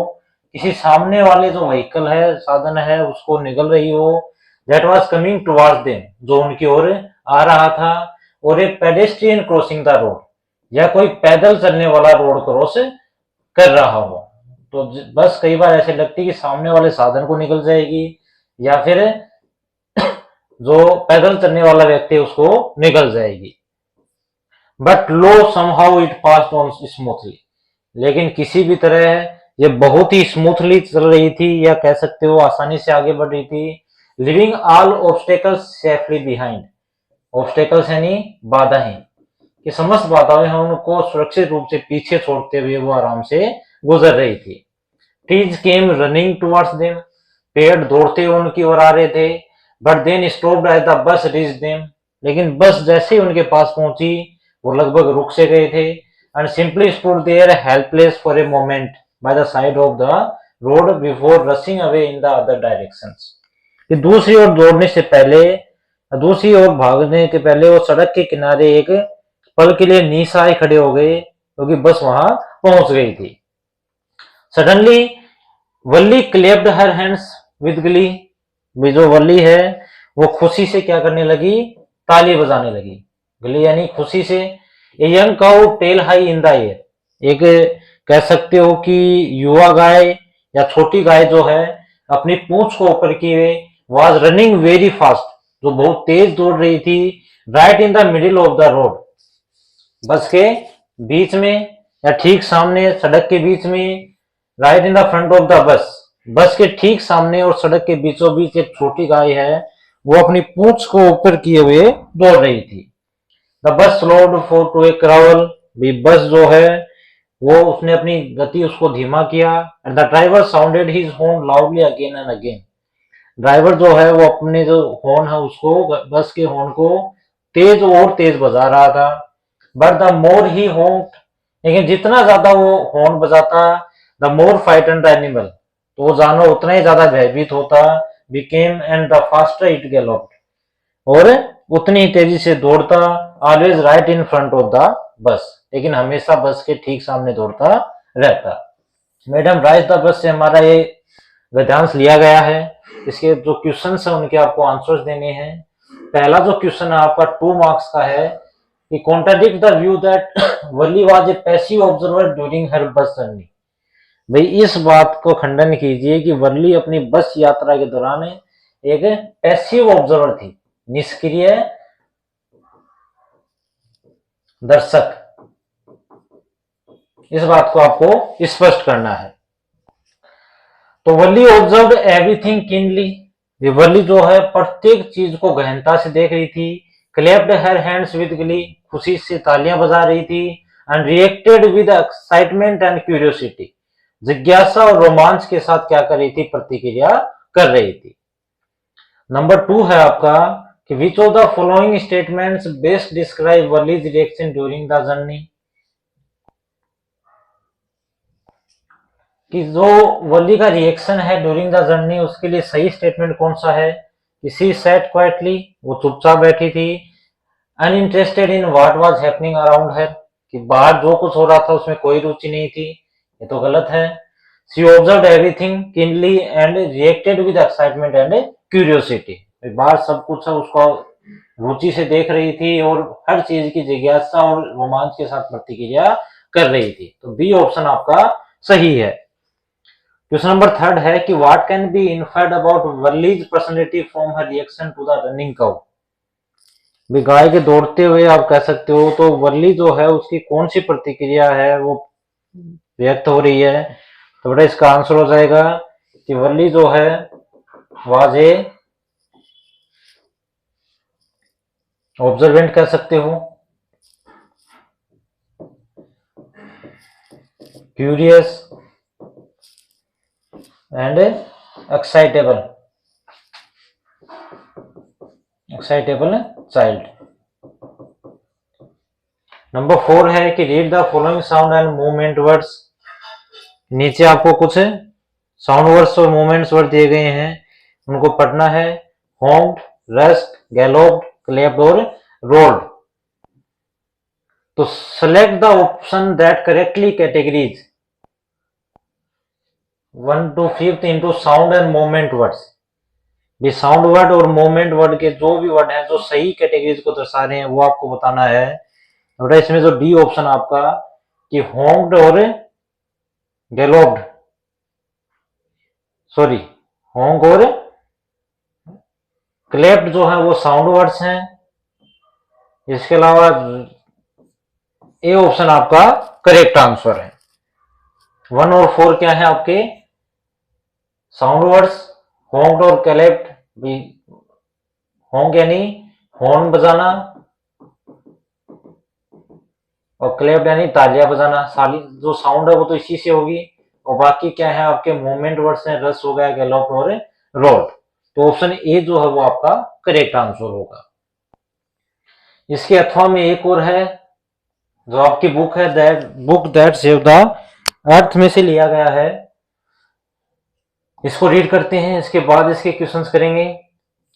किसी सामने वाले जो व्हीकल है, साधन है, उसको निगल रही हो, that was coming towards them, जो उनकी ओर आ रहा था, और ए पेडेस्ट्रियन क्रॉसिंग द रोड, या कोई पैदल चलने वाला रोड क्रॉस कर रहा हो। तो बस कई बार ऐसे लगती कि सामने वाले साधन को निकल जाएगी, या फिर जो पैदल चलने वाला व्यक्ति उसको निकल जाएगी। But low somehow it passed on smoothly, लेकिन किसी भी तरह ये बहुत ही स्मूथली चल रही थी, या कह सकते हो आसानी से आगे बढ़ रही थी। Living all obstacles safely behind. Obstacles यानी बाधाएं, कि समस्त बाधाएं हैं उनको सुरक्षित रूप से पीछे छोड़ते हुए वो आराम से गुजर रही थी। Trees came running towards them, पेड़ दौड़ते हुए उनकी ओर आ रहे थे। But then stopped as the bus reach them, लेकिन बस जैसे ही उनके पास पहुंची वो लगभग रुक से गए थे। And simply stood there helpless for a moment by the side of the road before rushing away in the other directions. कि दूसरी ओर दौड़ने से पहले दूसरी ओर भागने के पहले वो सड़क के किनारे एक पल के लिए निस्सहाय खड़े हो गए, क्योंकि बस वहां पहुंच गई थी। Suddenly Valli clapped her hands with glee. जो वल्ली है वो खुशी से क्या करने लगी, ताली बजाने लगी। गली यानी खुशी से। A young cow tail high in the air. एक कह सकते हो कि युवा गाय या छोटी गाय जो है अपनी पूंछ को ऊपर किए वाज रनिंग वेरी फास्ट, जो बहुत तेज दौड़ रही थी, right in the middle of the road. बस के बीच में या ठीक सामने, सड़क के बीच में, right in the front of the बस। बस के ठीक सामने और सड़क के बीचों बीच एक छोटी गाय है, वो अपनी पूंछ को ऊपर किए हुए दौड़ रही थी। The bus slowed for to a crawl. भी बस जो है वो उसने अपनी गति उसको धीमा किया। And the driver sounded his horn loudly again and again. Driver जो है वो अपने जो हॉर्न है उसको, बस के हॉर्न को तेज और तेज बजा रहा था। But the more he horn, लेकिन जितना ज्यादा वो हॉर्न बजाता, the more frightened the animal, तो वो जानवर उतना ही ज्यादा भयभीत होता। Became and the faster it galloped, और उतनी ही तेजी से दौड़ता। Always right in front of the bus, लेकिन हमेशा बस के ठीक सामने दौड़ता रहता। मैडम राइज द बस से हमारा ये गद्यांश लिया गया है। इसके जो क्वेश्चन है उनके आपको आंसर्स देने हैं। पहला जो क्वेश्चन है आपका 2 मार्क्स का है कि contradict the view that Wali was a passive observer during her bus journey. भाई इस बात को खंडन कीजिए कि वर्ली अपनी बस यात्रा के दौरान एक पैसिव ऑब्जर्वर थी, निष्क्रिय दर्शक। इस बात को आपको स्पष्ट करना है। तो वल्ली ऑब्जर्व एवरीथिंग कीनली। ये वल्ली जो है प्रत्येक चीज को गहनता से देख रही थी। क्लैप्ड हर हैंड्स विद गली, खुशी से तालियां बजा रही थी। And reacted with excitement and curiosity, जिज्ञासा और रोमांच के साथ क्या कर रही थी, प्रतिक्रिया कर रही थी। नंबर 2 है आपका कि which of the following statements best describe Valli's reaction during the journey. कि जो वली का रिएक्शन है ड्यूरिंग द जर्नी, उसके लिए सही स्टेटमेंट कौन सा है। शी सैट क्वाइटली, वो चुपचाप बैठी थी। Uninterested in what was happening around her, कि बाहर जो कुछ हो रहा था उसमें कोई रुचि नहीं थी, ये तो गलत है। She observed everything keenly and reacted with excitement and curiosity, बाहर सब कुछ है उसको रुचि से देख रही थी और हर चीज की जिज्ञासा और रोमांच के साथ प्रतिक्रिया कर रही थी। तो बी ऑप्शन आपका सही है। क्वेश्चन नंबर 3 है कि what can be inferred about Valli's personality from her reaction to the running cow. भी गाय के दौड़ते हुए आप कह सकते हो तो वली जो है उसकी कौन सी प्रतिक्रिया है वो व्यक्त हो रही है। तो बेटा इसका आंसर हो जाएगा कि वली जो है वाज ए ऑब्जर्वेंट, कह सकते हो, curious and excitable child. Number 4 है कि read the following sound and movement words. नीचे आपको कुछ साउंड वर्ड्स और मूवमेंट्स वर्ड दिए गए हैं, उनको पढ़ना है। होम्ड, रेस्ट, गैलोप्ड, क्लैप्ड और रोल्ड। तो select the option that correctly categories 1 to 5 into sound and movement words. भी साउंड वर्ड और मूवमेंट वर्ड के जो भी वर्ड हैं जो सही कैटेगरीज को दर्शा रहे हैं वो आपको बताना है। बेटा इसमें जो डी ऑप्शन आपका कि होम्ड और गैलोप्ड, सॉरी होंग और क्लैप्ड जो है वो साउंड वर्ड्स हैं। इसके अलावा ए ऑप्शन आपका करेक्ट आंसर है। 1 और 4 क्या है आपके साउंड वर्ड्स। होंग और क्लैप्ड, भी होंग यानी हॉर्न बजाना और क्लैप्ड यानी तालियां बजाना। सारी जो साउंड है वो तो इसी से होगी। और बाकी क्या है आपके मूवमेंट वर्ड्स हैं, रस हो गया, गैलोप और रोड। तो ऑप्शन ए जो है वो आपका करेक्ट आंसर होगा। इसके अथवा में एक और है जो आपकी बुक है बुक दैट सेव द अर्थ में से लिया गया है। इसको रीड करते हैं, इसके बाद इसके क्वेश्चंस करेंगे।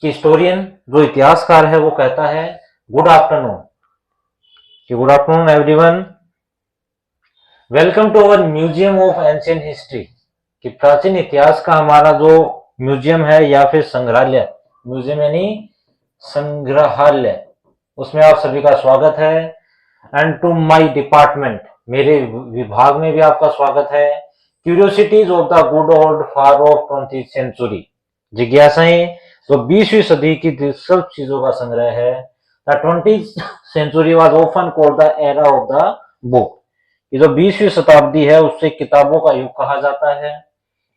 कि हिस्टोरियन जो इतिहासकार है वो कहता है गुड आफ्टरनून, कि good afternoon everyone, welcome to our museum of ancient history, कि प्राचीन इतिहास का हमारा जो म्यूजियम है या फिर संग्रहालय, म्यूजियम यानी संग्रहालय, उसमें आप सभी का स्वागत है। एंड टू माय डिपार्टमेंट, मेरे विभाग में भी आपका स्वागत है। Curiosities of the good old far of 20th century, जिज्ञासाएं जो 20वीं सदी की दिलचस्प चीजों का संग्रह है। The 20th century was often called the era of the book, ये जो 20वीं शताब्दी है उससे किताबों का युग कहा जाता है।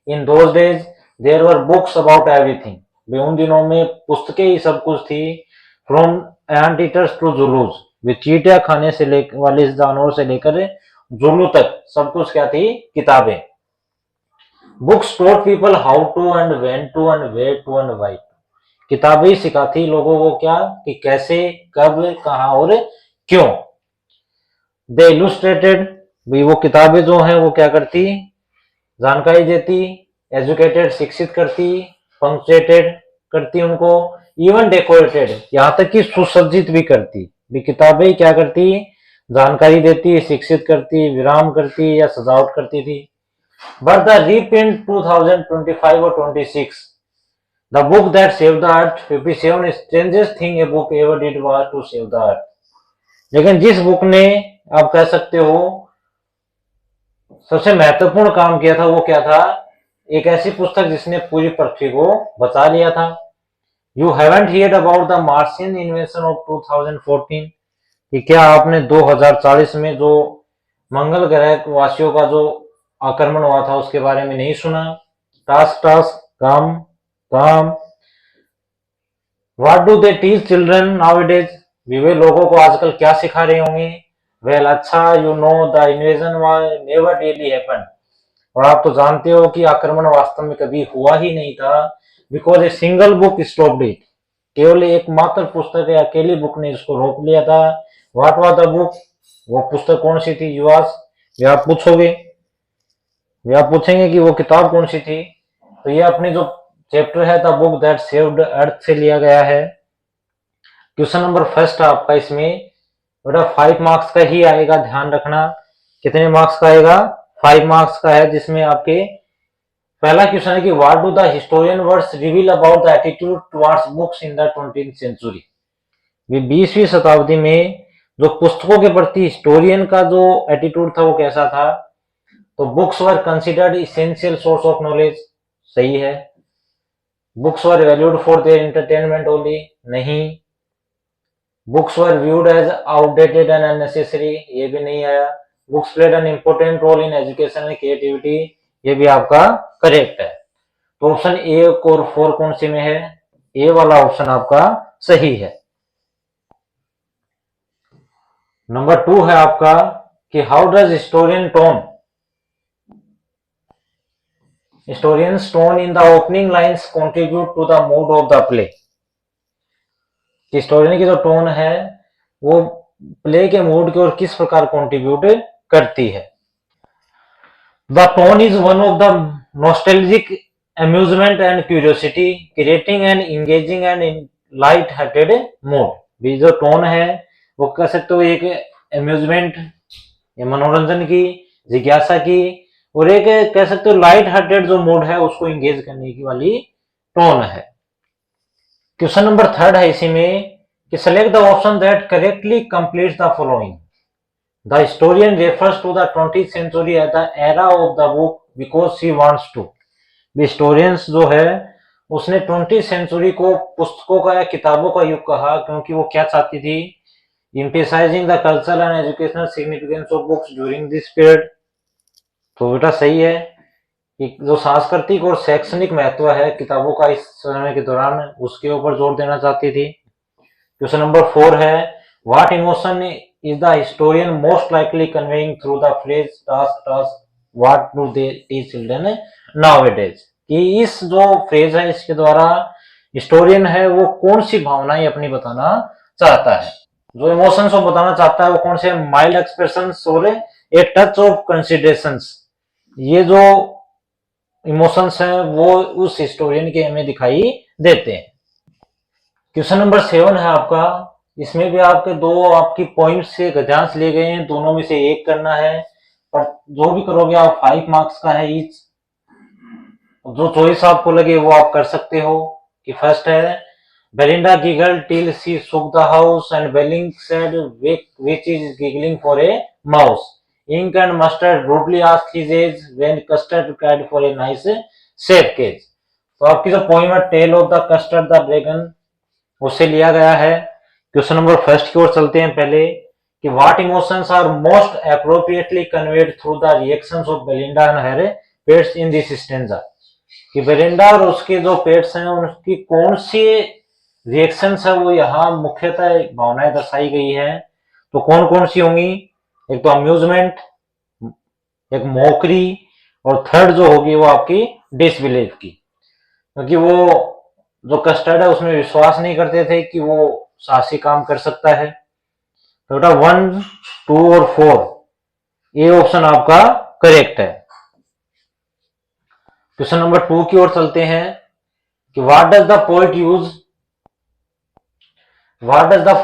In those days there were books about everything, वे उन दिनों में पुस्तकें ही सब कुछ थी। फ्रॉम एंट ईटर्स टू जुलूस, वे चींटियां खाने से लेकर वाले जानवरों से लेकर जुलू तक सब कुछ क्या थी, किताबें। Books taught people how to and when to and where to and why, किताबें सिखाती लोगों को क्या, कि कैसे, कब, कहां और क्यों। दे इलुस्ट्रेटेड, भी वो किताबें जो हैं वो क्या करती, जानकारी देती। एजुकेटेड, शिक्षित करती। पंक्चुएटेड, करती उनको। इवन डेकोरेटेड, यहाँ तक कि सुसज्जित भी करती। भी किताबें क्या करती, जानकारी देती, शिक्षित करती, विराम करती या सजावट करती थी। बट द रीप्रिंट 2025 और 26, the book that save the earth 57 strangest thing a book ever did was to save the earth, लेकिन जिस बुक ने, आप कह सकते हो, सबसे महत्वपूर्ण काम किया था वो क्या था, एक ऐसी पुस्तक जिसने पूरी पृथ्वी को बचा लिया था। You haven't heard about the Martian invention of 2014, कि क्या आपने 2040 में जो मंगल ग्रह वासियों का जो आक्रमण हुआ था उसके बारे में नहीं सुना। टास्क टास्क, काम काम। What do they teach children nowadays, वे लोगों को आजकल क्या सिखा रहे होंगे। वेल अच्छा, you know the invasion never really happened, और आप तो जानते हो कि आक्रमण वास्तव में कभी हुआ ही नहीं था। Because a single book stopped it, केवल एकमात्र पुस्तक या अकेली बुक ने इसको रोक लिया था। व्हाट वाज द बुक, वो पुस्तक कौन सी थी, युवास, ये आप पूछोगे, ये आप पूछेंगे कि वो किताब कौन सी थी। तो ये अपनी जो चैप्टर है द बुक दैट सेव्ड अर्थ से लिया गया है। क्वेश्चन नंबर फर्स्ट आपका इसमें बेटा 5 मार्क्स का ही आएगा, ध्यान रखना। कितने मार्क्स का आएगा, 5 मार्क्स का है, जिसमें आपके पहला क्वेश्चन है कि what do the historian words reveal about the attitude towards books in the 20th century, 20वीं शताब्दी में जो पुस्तकों के प्रति हिस्टोरियन का जो एटीट्यूड था वो कैसा था। तो books were considered essential source of knowledge, सही है। Books were valued for their entertainment only, नहीं। Books were viewed as outdated and unnecessary, ये भी नहीं आया। Books played an important role in education and creativity, ये भी आपका करेक्ट है। तो ऑप्शन ए और 4 कौन से में है, ए वाला ऑप्शन आपका सही है। नंबर 2 है आपका कि how does historian tone, historians tone in the opening lines contribute to the mood of the play, historian की जो टोन है वो प्ले के मूड की ओर किस प्रकार कंट्रीब्यूट करती है। The tone is one of the nostalgic amusement and curiosity, creating and engaging and light hearted mood, भी जो टोन है वो कह सकते हो एक अम्यूजमेंट या मनोरंजन की, जिज्ञासा की, और एक कह सकते हो लाइट हार्टेड जो मूड है उसको इंगेज करने की वाली टोन है। क्वेश्चन नंबर 3 है इसी में कि select the option that correctly completes the following. The historian refers to the 20th century at the era of the book because she wants to, historians जो है उसने 20th सेंचुरी को पुस्तकों का या किताबों का युग कहा क्योंकि वो क्या चाहती थी, emphasizing the cultural and educational significance of books during this period। तो बेटा सही है कि जो सांस्कृतिक और शैक्षणिक महत्व है किताबों का इस समय के दौरान उसके ऊपर जोर देना चाहती थी। क्वेश्चन नंबर 4 है what emotion is the historian most likely conveying through the phrase task task what do they teach children nowadays, कि इस जो फ्रेज है इसके द्वारा हिस्टोरियन है वो कौन सी भावनाएं अपनी बताना चाहता है। जो इमोशंस वो बताना चाहता है वो कौन से, माइल्ड एक्सप्रेशंस और ए टच ऑफ कंसिडरेशंस, ये जो इमोशंस हैं वो उस हिस्टोरियन के हमें दिखाई देते हैं। क्वेश्चन नंबर 7 है आपका। इसमें भी आपके दो आपकी पॉइंट से गद्यांश लिए गए हैं, दोनों में से एक करना है, पर जो भी करोगे आप 5 मार्क्स का है ईच। जो चॉइस आपको लगे वो आप कर सकते हो। कि फर्स्ट है, Belinda giggle till she shook the house and Belling said which is giggling for a mouse. Ink and mustard rudely asked his age when custard cried for a nice safe cage. तो आपकी जो poem है tale of the Custard the dragon, उससे लिया गया है। Question number first की ओर चलते हैं पहले, कि what emotions are most appropriately conveyed through the reactions of Belinda and her pets in this stanza. कि बेलिंडा और उसके जो पेट्स हैं उनकी कौन सी रिएक्शंस है वो यहाँ मुख्यतः भावनाएं दर्शाई गई है। तो कौन कौन सी होंगी? एक तो अम्यूजमेंट, एक मोकरी, और थर्ड जो होगी वो आपकी डिसबिलीफ की, क्योंकि वो जो कस्टर्ड है उसमें विश्वास नहीं करते थे कि वो साहसी काम कर सकता है। तो बेटा 1, 2 और 4 ये ऑप्शन आपका करेक्ट है। क्वेश्चन नंबर 2 की ओर चलते हैं, कि what does the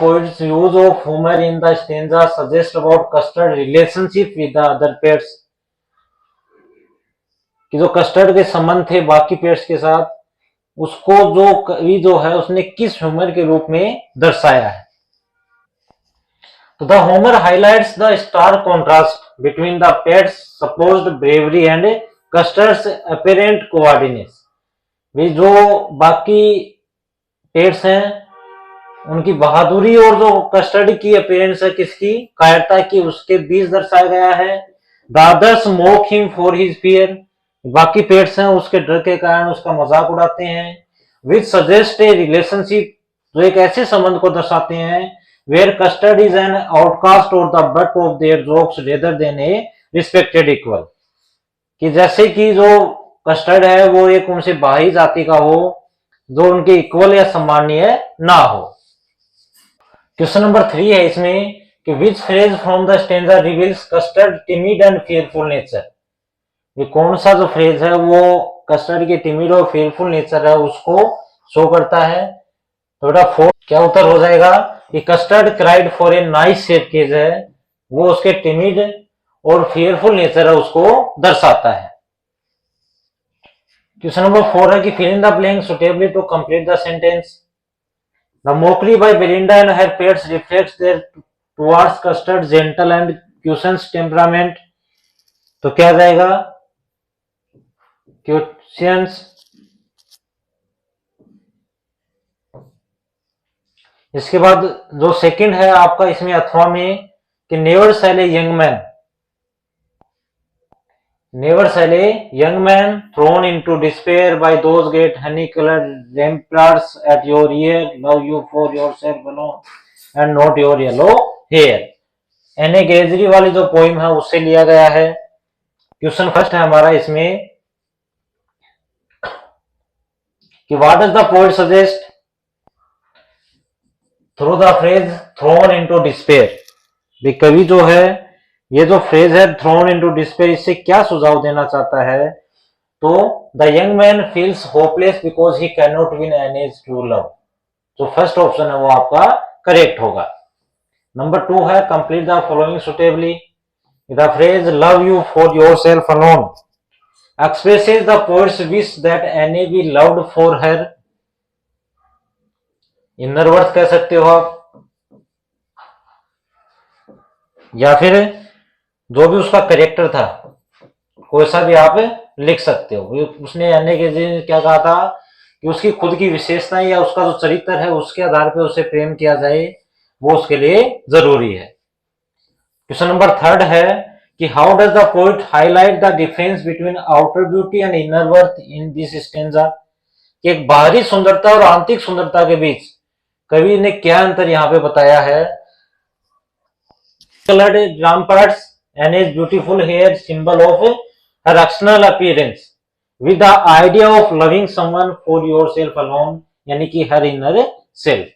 poet's use of humor in the stanza suggest about custard relationship with the other pets? कि जो कस्टर्ड के संबंध थे बाकी पेट्स के साथ, उसको जो कवि जो है उसने किस ह्यूमर के रूप में दर्शाया है। तो the humour highlights the stark contrast between the pets supposed bravery and custard's apparent coordinates. वे जो बाकी पेट्स हैं उनकी बहादुरी और जो कस्टर्ड की अपीयरेंस है किसकी, कायरता की, उसके बीच दर्शाया गया है। The others mock him for his fear, बाकी पेट्स हैं उसके डर के कारण उसका मजाक उड़ाते हैं। विच सजेस्ट ए रिलेशनशिप, जो एक ऐसे संबंध को दर्शाते हैं where custard is an outcast और the butt of their jokes rather than a respected equal. कि जैसे कि जो कस्टर्ड है वो एक उनसे बाहरी जाति का हो जो उनके इक्वल या सम्मानीय ना हो। क्वेश्चन नंबर 3 है इसमें, कि which phrase from the stanza reveals custard timid and fearful nature. ये कौन सा जो फ्रेज है वो कस्टर्ड के टिमिड और फेयरफुल नेचर है उसको शो करता है। तो बेटा 4 क्या उत्तर हो जाएगा, कि Custard cried for a nice shape cage है, वो उसके टिमिड और फेयरफुल नेचर है उसको दर्शाता है। क्वेश्चन नंबर 4 है, कि fill in the blank suitably to complete the sentence. The mockery by Belinda and her pets reflects their towards Custard's gentle and Cushion's temperament. तो क्या जाएगा, Cushion's। इसके बाद जो सेकंड है आपका इसमें अथवा में, कि never shall a young man thrown into despair by those great honey-colored ramparts at your ear love you for yourself alone and not your yellow hair। एने गेजरी वाली जो पोइम है उससे लिया गया है। क्वेश्चन फर्स्ट है हमारा इसमें, कि what does the poet suggest through the phrase throne into despair. कवि जो है ये जो फ्रेज है थ्रोन इनटू डिस्पेयर, इससे क्या सुझाव देना चाहता है। तो the young man feels hopeless because he can not win an age true love. जो फर्स्ट ऑप्शन है वो आपका करेक्ट होगा। नंबर 2 है, complete the following suitably. The phrase love you for yourself alone expresses the poet's wish that Anne be loved for her. Inner worth कह सकते हो आप, या फिर जो भी उसका करेक्टर था कोई सा भी आप लिख सकते हो। उसने अन्य के क्या कहा था कि उसकी खुद की विशेषताएं या उसका जो चरित्र है उसके आधार पर उसे प्रेम किया जाए, वो उसके लिए जरूरी है। क्वेश्चन नंबर 3 है, कि how does the poet highlight the difference between outer beauty and inner worth in this stanza. कि एक बाहरी सुंदरता और आंतरिक सुंदरता के बीच कवि ने क्या अंतर यहाँ पे बताया है। colored ramparts and his beautiful hair symbol of her external appearance with the idea of loving someone for yourself alone, यानी कि her inner self।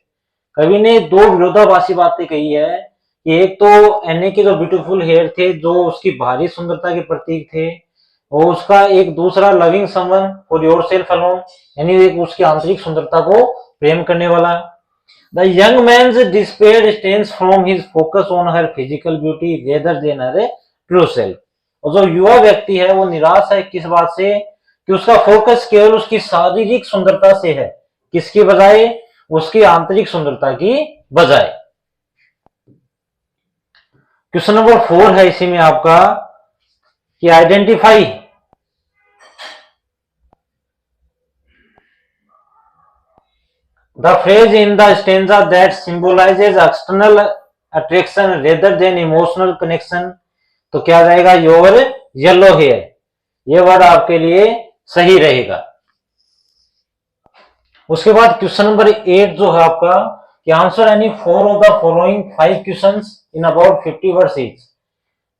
कवि ने दो विरोधाभासी बातें कही है, कि एक तो एने के जो ब्यूटीफुल हेयर थे जो उसकी बाहरी सुंदरता के प्रतीक थे, और उसका एक दूसरा loving someone for yourself alone, यानी एक उसकी आंतरिक सुंदरता को प्रेम करने वाला। The young man's despair stems from his focus on her physical beauty rather than her true self. और जो युवा व्यक्ति है वो निराश है किस बात से कि उसका फोकस केवल उसकी शारीरिक सुंदरता से है, किसकी बजाय? उसकी आंतरिक सुंदरता की बजाय। क्वेश्चन नंबर 4 है इसी में आपका कि identify the phrase in the stanza that symbolises external attraction rather than emotional connection. तो क्या रहेगा? Your yellow hair. ये वर्ड आपके लिए सही रहेगा। उसके बाद क्वेश्चन नंबर 8 जो है आपका कि answer any 4 of the following 5 questions in about 50 words each.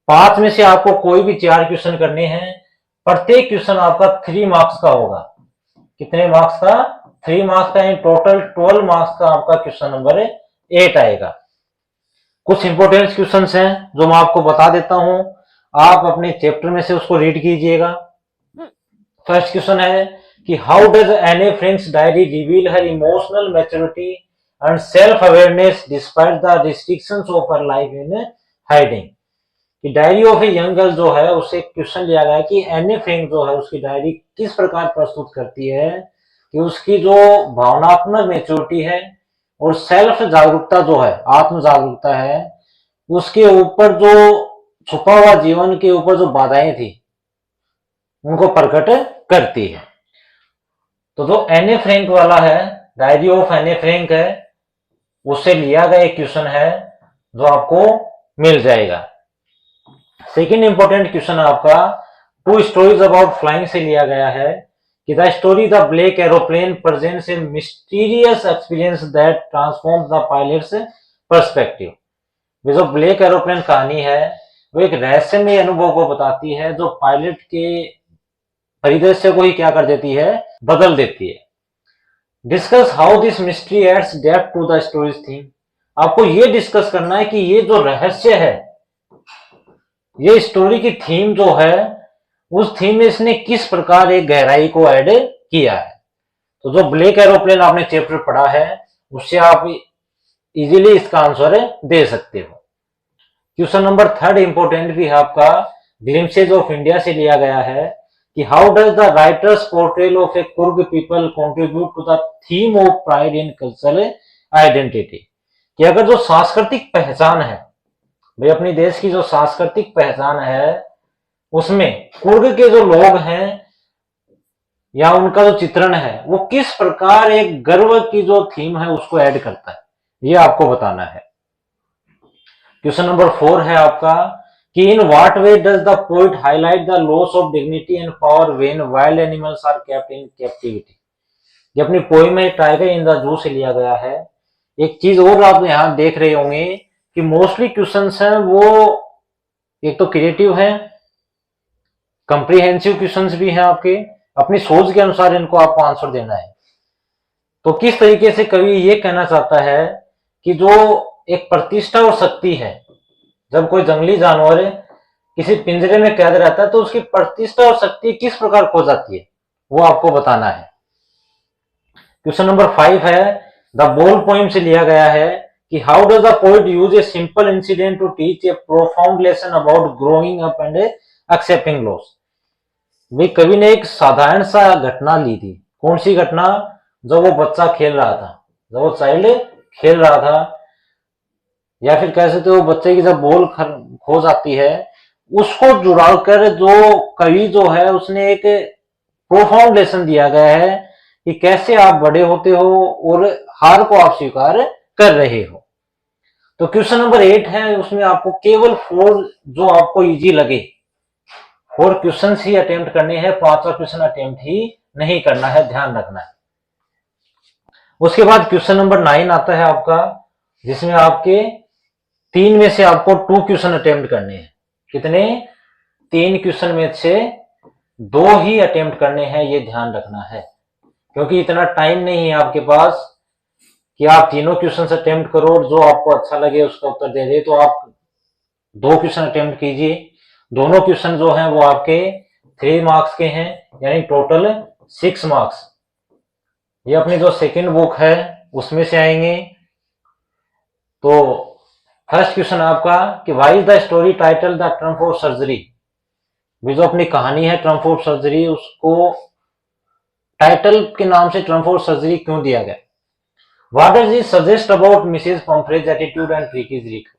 5 में से आपको कोई भी 4 क्वेश्चन करने हैं। प्रत्येक क्वेश्चन आपका 3 मार्क्स का होगा। कितने मार्क्स का? 3 मार्क्स का। टोटल 12 मार्क्स का आपका क्वेश्चन नंबर 8 आएगा। कुछ इंपॉर्टेंट क्वेश्चन हैं जो मैं आपको बता देता हूं, आप अपने चैप्टर में से उसको रीड कीजिएगा। फर्स्ट क्वेश्चन है कि how does Anne Frank's diary reveal her emotional maturity and self awareness despite the restrictions of her life in hiding. कि diary of a young girl जो है उससे क्वेश्चन लिया गया है कि एने फ्रैंक जो है उसकी डायरी किस प्रकार प्रस्तुत करती है कि उसकी जो भावनात्मक मैच्योरिटी है और सेल्फ जागरूकता जो है, आत्म जागरूकता है, उसके ऊपर जो छुपा हुआ जीवन के ऊपर जो बाधाएं थी उनको प्रकट करती है। तो जो एने फ्रैंक वाला है, डायरी ऑफ एने फ्रैंक है, उससे लिया गया एक क्वेश्चन है जो आपको मिल जाएगा। सेकेंड इंपॉर्टेंट क्वेश्चन आपका 2 स्टोरीज अबाउट फ्लाइंग से लिया गया है कि the story the black aeroplane presents A mysterious experience that transforms the pilots perspective. जो ब्लैक एरोप्लेन कहानी है वो एक रहस्यमय अनुभव को बताती है जो पायलट के परिदृश्य को ही क्या कर देती है? बदल देती है। Discuss how this mystery adds depth to the story's theme. आपको ये डिस्कस करना है कि ये जो रहस्य है, ये स्टोरी की थीम जो है, उस थीम में इसने किस प्रकार एक गहराई को ऐड किया है। तो जो ब्लैक एरोप्लेन आपने चैप्टर पढ़ा है उससे आप इजीली इसका आंसर दे सकते हो। क्वेश्चन नंबर 3 इंपॉर्टेंट भी है आपका, ग्लिम्पसेज ऑफ इंडिया से लिया गया है कि how does the writer's portrayal of a Coorg people contribute to the theme of pride in cultural identity. कि अगर जो सांस्कृतिक पहचान है भाई, अपनी देश की जो सांस्कृतिक पहचान है उसमें कुर्ग के जो लोग हैं या उनका जो चित्रण है वो किस प्रकार एक गर्व की जो थीम है उसको ऐड करता है, ये आपको बताना है। क्वेश्चन नंबर 4 है आपका कि in what way does the poet highlight the loss of dignity and power when wild animals are kept in captivity. ये अपनी पोएम में टाइगर इन द जू से लिया गया है। एक चीज और आप यहां देख रहे होंगे कि मोस्टली क्वेश्चंस हैं वो एक तो क्रिएटिव है, कंप्रीहेंसिव क्वेश्चंस भी हैं, आपके अपनी सोच के अनुसार इनको आपको आंसर देना है। तो किस तरीके से कवि ये कहना चाहता है कि जो एक प्रतिष्ठा और शक्ति है, जब कोई जंगली जानवर किसी पिंजरे में कैद रहता है तो उसकी प्रतिष्ठा और शक्ति किस प्रकार खो जाती है, वो आपको बताना है। क्वेश्चन नंबर 5 है द बोल पोइम से लिया गया है कि how does the poet use a simple incident to teach a profound lesson about growing up and accepting loss. वे कवि ने एक साधारण सा घटना ली थी। कौन सी घटना? जब वो बच्चा खेल रहा था, जब वो चाइल्ड खेल रहा था, या फिर कह सकते हो बच्चे की जब बॉल खो जाती है, उसको जुड़ाकर जो कवि जो है उसने एक प्रोफाउंड लेसन दिया गया है कि कैसे आप बड़े होते हो और हार को आप स्वीकार कर रहे हो। तो क्वेश्चन नंबर 8 है, उसमें आपको केवल 4 जो आपको इजी लगे 4 क्वेश्चन ही अटेम्प्ट करने हैं, 5वां क्वेश्चन अटेम्प्ट ही नहीं करना है, ध्यान रखना है। उसके बाद क्वेश्चन नंबर 9 आता है आपका, जिसमें आपके 3 में से आपको 2 क्वेश्चन अटेम्प्ट करने हैं। कितने? 3 क्वेश्चन में से 2 ही अटेम्प्ट करने हैं, ये ध्यान रखना है, क्योंकि इतना टाइम नहीं है आपके पास कि आप तीनों क्वेश्चन अटेम्प्ट करो और जो आपको अच्छा लगे उसका उत्तर दे दे। तो आप 2 क्वेश्चन अटेम्प्ट कीजिए। दोनों क्वेश्चन जो हैं वो आपके 3 मार्क्स के हैं, यानी टोटल 6 मार्क्स। ये अपनी जो सेकंड बुक है उसमें से आएंगे। तो फर्स्ट क्वेश्चन आपका कि why is the story title the triumph of surgery. भी जो अपनी कहानी है ट्रम्प ऑफ सर्जरी, उसको टाइटल के नाम से ट्रम्प ऑफ सर्जरी क्यों दिया गया। What does it suggest about Mrs Pumphrey's attitude and Tricki's recovery.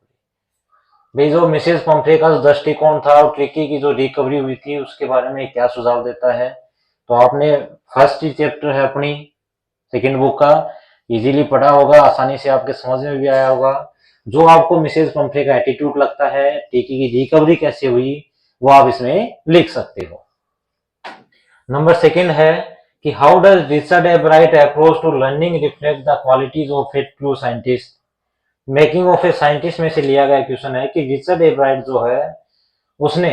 भाई जो मिसेस पम्फ्रे का जो दृष्टिकोण था और ट्रिकी की जो रिकवरी हुई थी उसके बारे में क्या सुझाव देता है। तो आपने फर्स्ट चैप्टर है अपनी सेकेंड बुक का, इजीली पढ़ा होगा, आसानी से आपके समझ में भी आया होगा। जो आपको मिसेस पम्फ्रे का एटीट्यूड लगता है, ट्रिकी की रिकवरी कैसे हुई, वो आप इसमें लिख सकते हो। नंबर सेकेंड है कि how does Richard Ebright approach to learning reflect the qualities of a true scientist. Making of a scientist में से लिया गया क्वेश्चन है कि रिचर्ड ए ब्राइट जो है उसने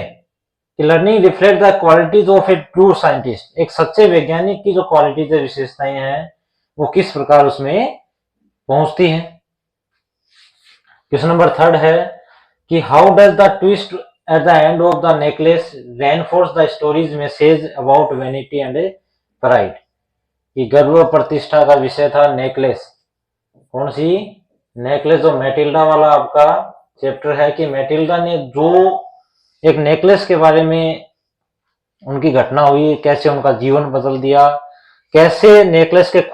learning reflect the qualities of a true scientist, एक सच्चे वैज्ञानिक की जो क्वालिटीज विशेषताएं हैं वो किस प्रकार उसमें पहुंचती हैं। क्वेश्चन नंबर थर्ड है कि how does the twist at the end of the necklace reinforce the stories message about vanity and pride. कि गर्व प्रतिष्ठा का विषय था नेकलेस, कौन सी नेकलेस, जो मैटिल्डा वाला आपका चैप्टर है कि मैटिल्डा ने जो एक नेकलेस के बारे में उनकी घटना हुई, कैसे उनका जीवन बदल दिया, कैसे नेकलेस के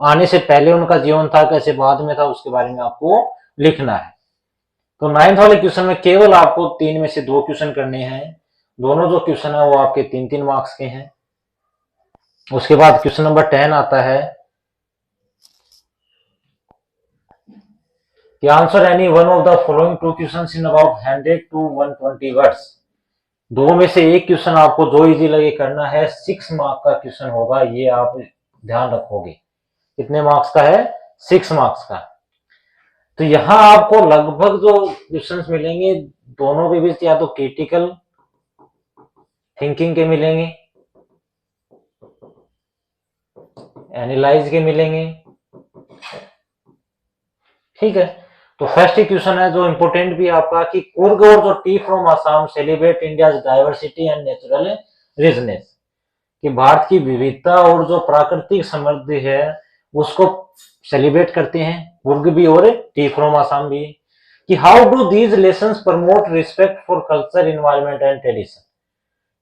आने से पहले उनका जीवन था, कैसे बाद में था, उसके बारे में आपको लिखना है। तो 9th वाले क्वेश्चन में केवल आपको 3 में से 2 क्वेश्चन करने हैं। दोनों जो क्वेश्चन है वो आपके 3-3 मार्क्स के हैं। उसके बाद क्वेश्चन नंबर 10 आता है कि answer any one of the following 2 questions in about 100 to 120 words. 2 में से एक क्वेश्चन आपको जो इजी लगे करना है, 6 मार्क्स का क्वेश्चन होगा, ये आप ध्यान रखोगे। कितने मार्क्स का है, 6 मार्क्स का। तो यहां आपको लगभग जो क्वेश्चंस मिलेंगे दोनों के बीच या तो क्रिटिकल थिंकिंग के मिलेंगे, एनालाइज के मिलेंगे, ठीक है। तो फर्स्ट क्वेश्चन है जो इंपोर्टेंट भी आपका कि कुर्ग और जो T from Assam celebrate India's diversity and natural richness, कि भारत की विविधता और जो प्राकृतिक समृद्धि है उसको सेलिब्रेट करते हैं, कुर्ग भी और टी फ्रॉम आसाम भी। कि how do these lessons promote respect for culture, environment and tradition.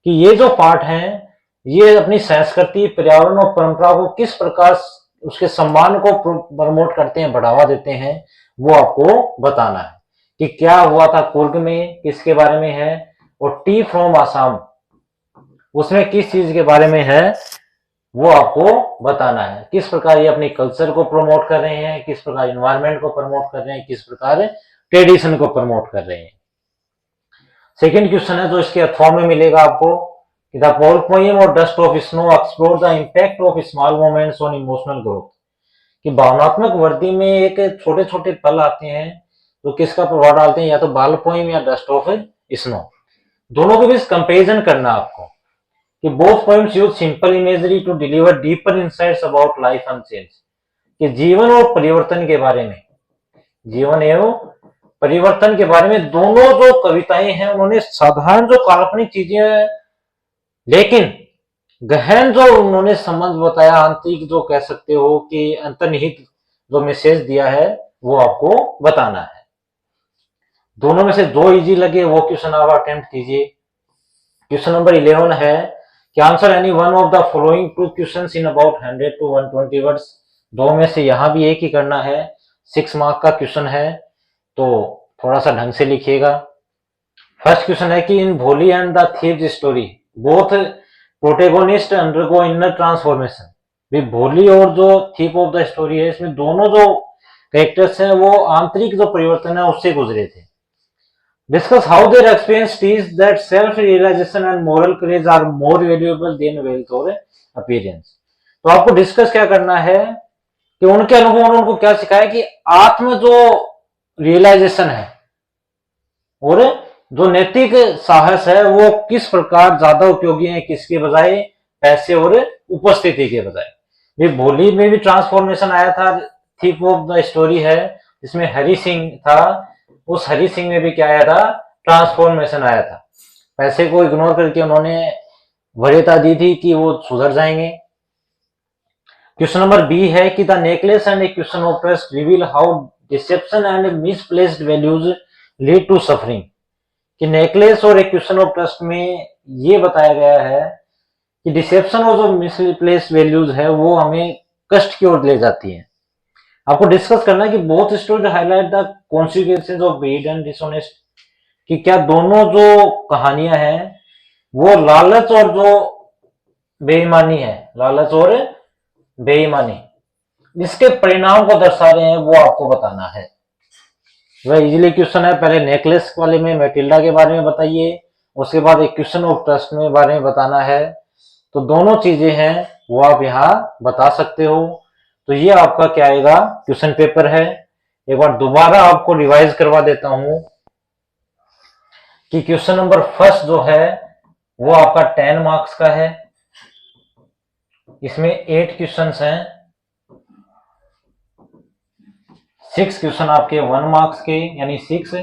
कि ये जो पाठ हैं ये अपनी संस्कृति, पर्यावरण और परंपरा को किस प्रकार उसके सम्मान को प्रमोट करते हैं, बढ़ावा देते हैं, वो आपको बताना है। कि क्या हुआ था कुर्ग में, किसके बारे में है, और टी फ्रॉम आसाम उसमें किस चीज के बारे में है, वो आपको बताना है। किस प्रकार ये अपने कल्चर को प्रमोट कर रहे हैं, किस प्रकार एनवायरमेंट को प्रमोट कर रहे हैं, किस प्रकार ट्रेडिशन को प्रमोट कर रहे हैं। सेकेंड क्वेश्चन है जो इसके फॉर्म में मिलेगा आपको कि द पोएम और dust of snow explore the impact of small moments on emotional growth. कि भावनात्मक वृद्धि में एक छोटे छोटे पल आते हैं जो किसका प्रभाव डालते हैं, या तो बाल पोएम या डस्ट ऑफ स्नो। दोनों के बीच कंपेरिजन करना आपको कि both poems use simple imagery to deliver deeper insights about life and change. कि जीवन और परिवर्तन के बारे में, जीवन एवं परिवर्तन के बारे में दोनों जो कविताएं हैं उन्होंने साधारण जो काल्पनिक चीजें लेकिन गहन जो उन्होंने समझ बताया, आंतरिक जो कह सकते हो कि अंतर्निहित जो मैसेज दिया है वो आपको बताना है। दोनों में से जो इजी लगे वो क्वेश्चन आप अटेम्प्ट कीजिए। क्वेश्चन नंबर 11 है कि answer any one of the following 2 questions in about 100 to 120 words. 2 में से यहां भी एक ही करना है, 6 मार्क का क्वेश्चन है, तो थोड़ा सा ढंग से लिखिएगा। फर्स्ट क्वेश्चन है कि इन भोली and the thieves story both protagonist undergo inner transformation. भी भोली और जो थीप ऑफ द स्टोरी है इसमें दोनों जो कैरेक्टर्स हैं वो आंतरिक जो परिवर्तन है उससे गुजरे थे। Discuss how their experience teach that self realization and moral courage are more valuable than wealth और अपीयरेंस। तो आपको डिस्कस क्या करना है कि उनके अनुभव ने उनको क्या सिखाया कि आत्म जो रियलाइजेशन है और जो नैतिक साहस है वो किस प्रकार ज्यादा उपयोगी है किसके बजाय पैसे और उपस्थिति के बजाय। भोली में भी ट्रांसफॉर्मेशन आया था, थीप ऑफ द स्टोरी है जिसमें हरि सिंह था, उस हरि सिंह में भी क्या आया था, ट्रांसफॉर्मेशन आया था। पैसे को इग्नोर करके उन्होंने वरीयता दी थी कि वो सुधर जाएंगे। क्वेश्चन नंबर बी है कि the necklace and a question of trust reveal how deception and misplaced values lead to suffering. कि नेकलेस और एक क्वेश्चन ऑफ ट्रस्ट में ये बताया गया है कि डिसेप्शन और जो मिसप्लेस्ड वैल्यूज है वो हमें कष्ट की ओर ले जाती है। आपको डिस्कस करना है कि both stories highlight the consequences of greed and dishonest, कि क्या दोनों जो कहानियां हैं वो लालच और जो बेईमानी है, लालच और बेईमानी, इसके परिणाम को दर्शा रहे हैं, वो आपको बताना है। वह इजीली क्वेश्चन है। पहले नेकलेस वाले में मैटिल्डा के बारे में बताइए, उसके बाद एक क्वेश्चन ऑफ ट्रस्ट में बारे में बताना है। तो दोनों चीजें हैं वो आप यहाँ बता सकते हो। तो ये आपका क्या आएगा, क्वेश्चन पेपर है। एक बार दोबारा आपको रिवाइज करवा देता हूं कि क्वेश्चन नंबर फर्स्ट जो है वो आपका 10 मार्क्स का है। इसमें 8 क्वेश्चंस हैं, 6 क्वेश्चन आपके 1 मार्क्स के यानी 6,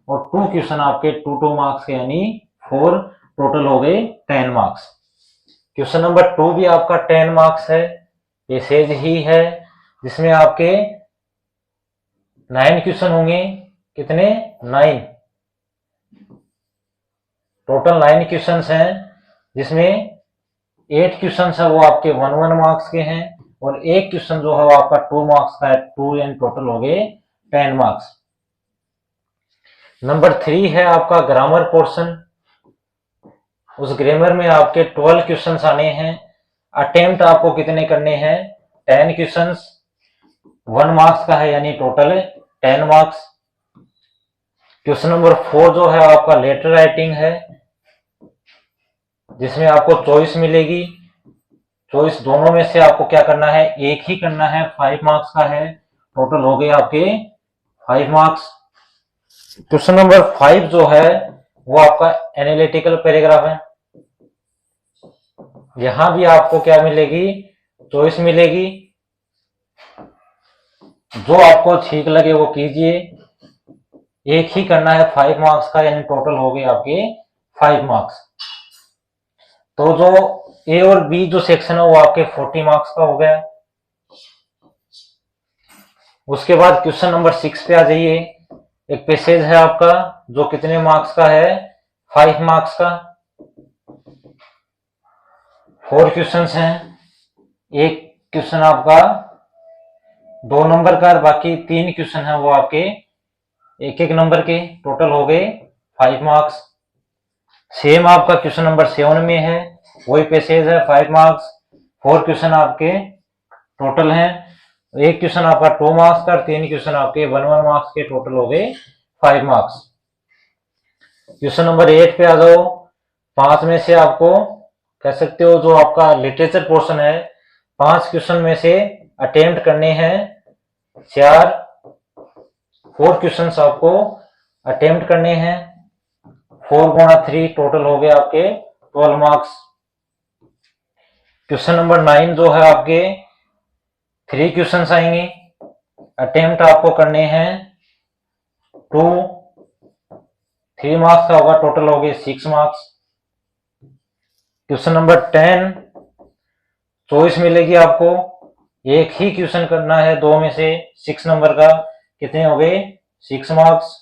और 2 क्वेश्चन आपके 2 मार्क्स के यानी 4, टोटल हो गए 10 मार्क्स। क्वेश्चन नंबर 2 भी आपका 10 मार्क्स है, पेसेज ही है, जिसमें आपके 9 क्वेश्चन होंगे। कितने? 9, टोटल 9 क्वेश्चन हैं, जिसमें 8 क्वेश्चन है वो आपके 1 मार्क्स के हैं, और एक क्वेश्चन जो है वो आपका 2 मार्क्स का है। 2 एंड टोटल हो गए 10 मार्क्स। नंबर 3 है आपका ग्रामर पोर्शन। उस ग्रामर में आपके 12 क्वेश्चन आने हैं। अटेम्प्ट आपको कितने करने हैं? 10 क्वेश्चन, 1 मार्क्स का है यानी टोटल 10 मार्क्स। क्वेश्चन नंबर 4 जो है आपका लेटर राइटिंग है, जिसमें आपको चॉइस मिलेगी। चॉइस दोनों में से आपको क्या करना है? एक ही करना है, 5 मार्क्स का है, टोटल हो गए आपके 5 मार्क्स। क्वेश्चन नंबर 5 जो है वो आपका एनालिटिकल पैराग्राफ है। यहां भी आपको क्या मिलेगी? चॉइस मिलेगी। जो आपको ठीक लगे वो कीजिए, एक ही करना है, 5 मार्क्स का, यानी टोटल हो गए आपके 5 मार्क्स। तो जो ए और बी जो सेक्शन है वो आपके 40 मार्क्स का हो गया। उसके बाद क्वेश्चन नंबर 6 पे आ जाइए। एक पैसेज है आपका जो कितने मार्क्स का है? 5 मार्क्स का। 4 क्वेश्चंस हैं, एक क्वेश्चन आपका 2 नंबर का, बाकी 3 क्वेश्चन है वो आपके 1-1 नंबर के, टोटल हो गए 5 मार्क्स। सेम आपका क्वेश्चन नंबर 7 में है, वही पैसेज है, 5 मार्क्स। 4 क्वेश्चन आपके टोटल हैं, एक क्वेश्चन आपका 2 मार्क्स का, 3 क्वेश्चन आपके 1-1 मार्क्स के, टोटल हो गए 5 मार्क्स। क्वेश्चन नंबर 8 पे आ जाओ। 5 में से आपको कह सकते हो जो आपका लिटरेचर पोर्शन है, 5 क्वेश्चन में से अटेम्प्ट करने हैं 4 क्वेश्चन आपको अटेम्प्ट करने हैं। 4 गुणा 3, टोटल हो गए आपके 12 मार्क्स। क्वेश्चन नंबर 9 जो है आपके 3 क्वेश्चन आएंगे, अटेम्प्ट आपको करने हैं 2, 3 मार्क्स का होगा, टोटल हो गए 6 मार्क्स। क्वेश्चन नंबर 10 चॉइस मिलेगी आपको, एक ही क्वेश्चन करना है 2 में से, 6 नंबर का, कितने हो गए? 6 मार्क्स।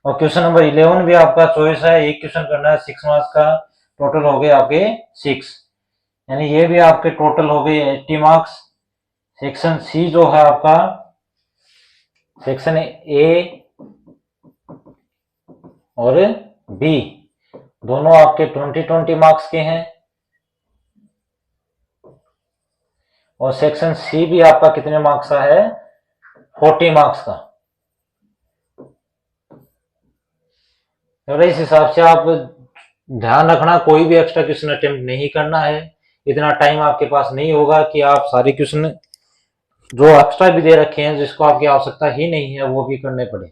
और क्वेश्चन नंबर 11 भी आपका चॉइस है, एक क्वेश्चन करना है 6 मार्क्स का, टोटल हो गए आपके 6, यानी ये भी आपके टोटल हो गए 80 मार्क्स। सेक्शन सी जो है आपका, सेक्शन ए और बी दोनों आपके 20-20 मार्क्स के हैं, और सेक्शन सी भी आपका कितने मार्क्स का है? 40 मार्क्स का। तो इस हिसाब से आप ध्यान रखना, कोई भी एक्स्ट्रा क्वेश्चन अटेम्प्ट नहीं करना है। इतना टाइम आपके पास नहीं होगा कि आप सारे क्वेश्चन जो एक्स्ट्रा भी दे रखे हैं, जिसको आपकी आवश्यकता ही नहीं है, वो भी करने पड़े।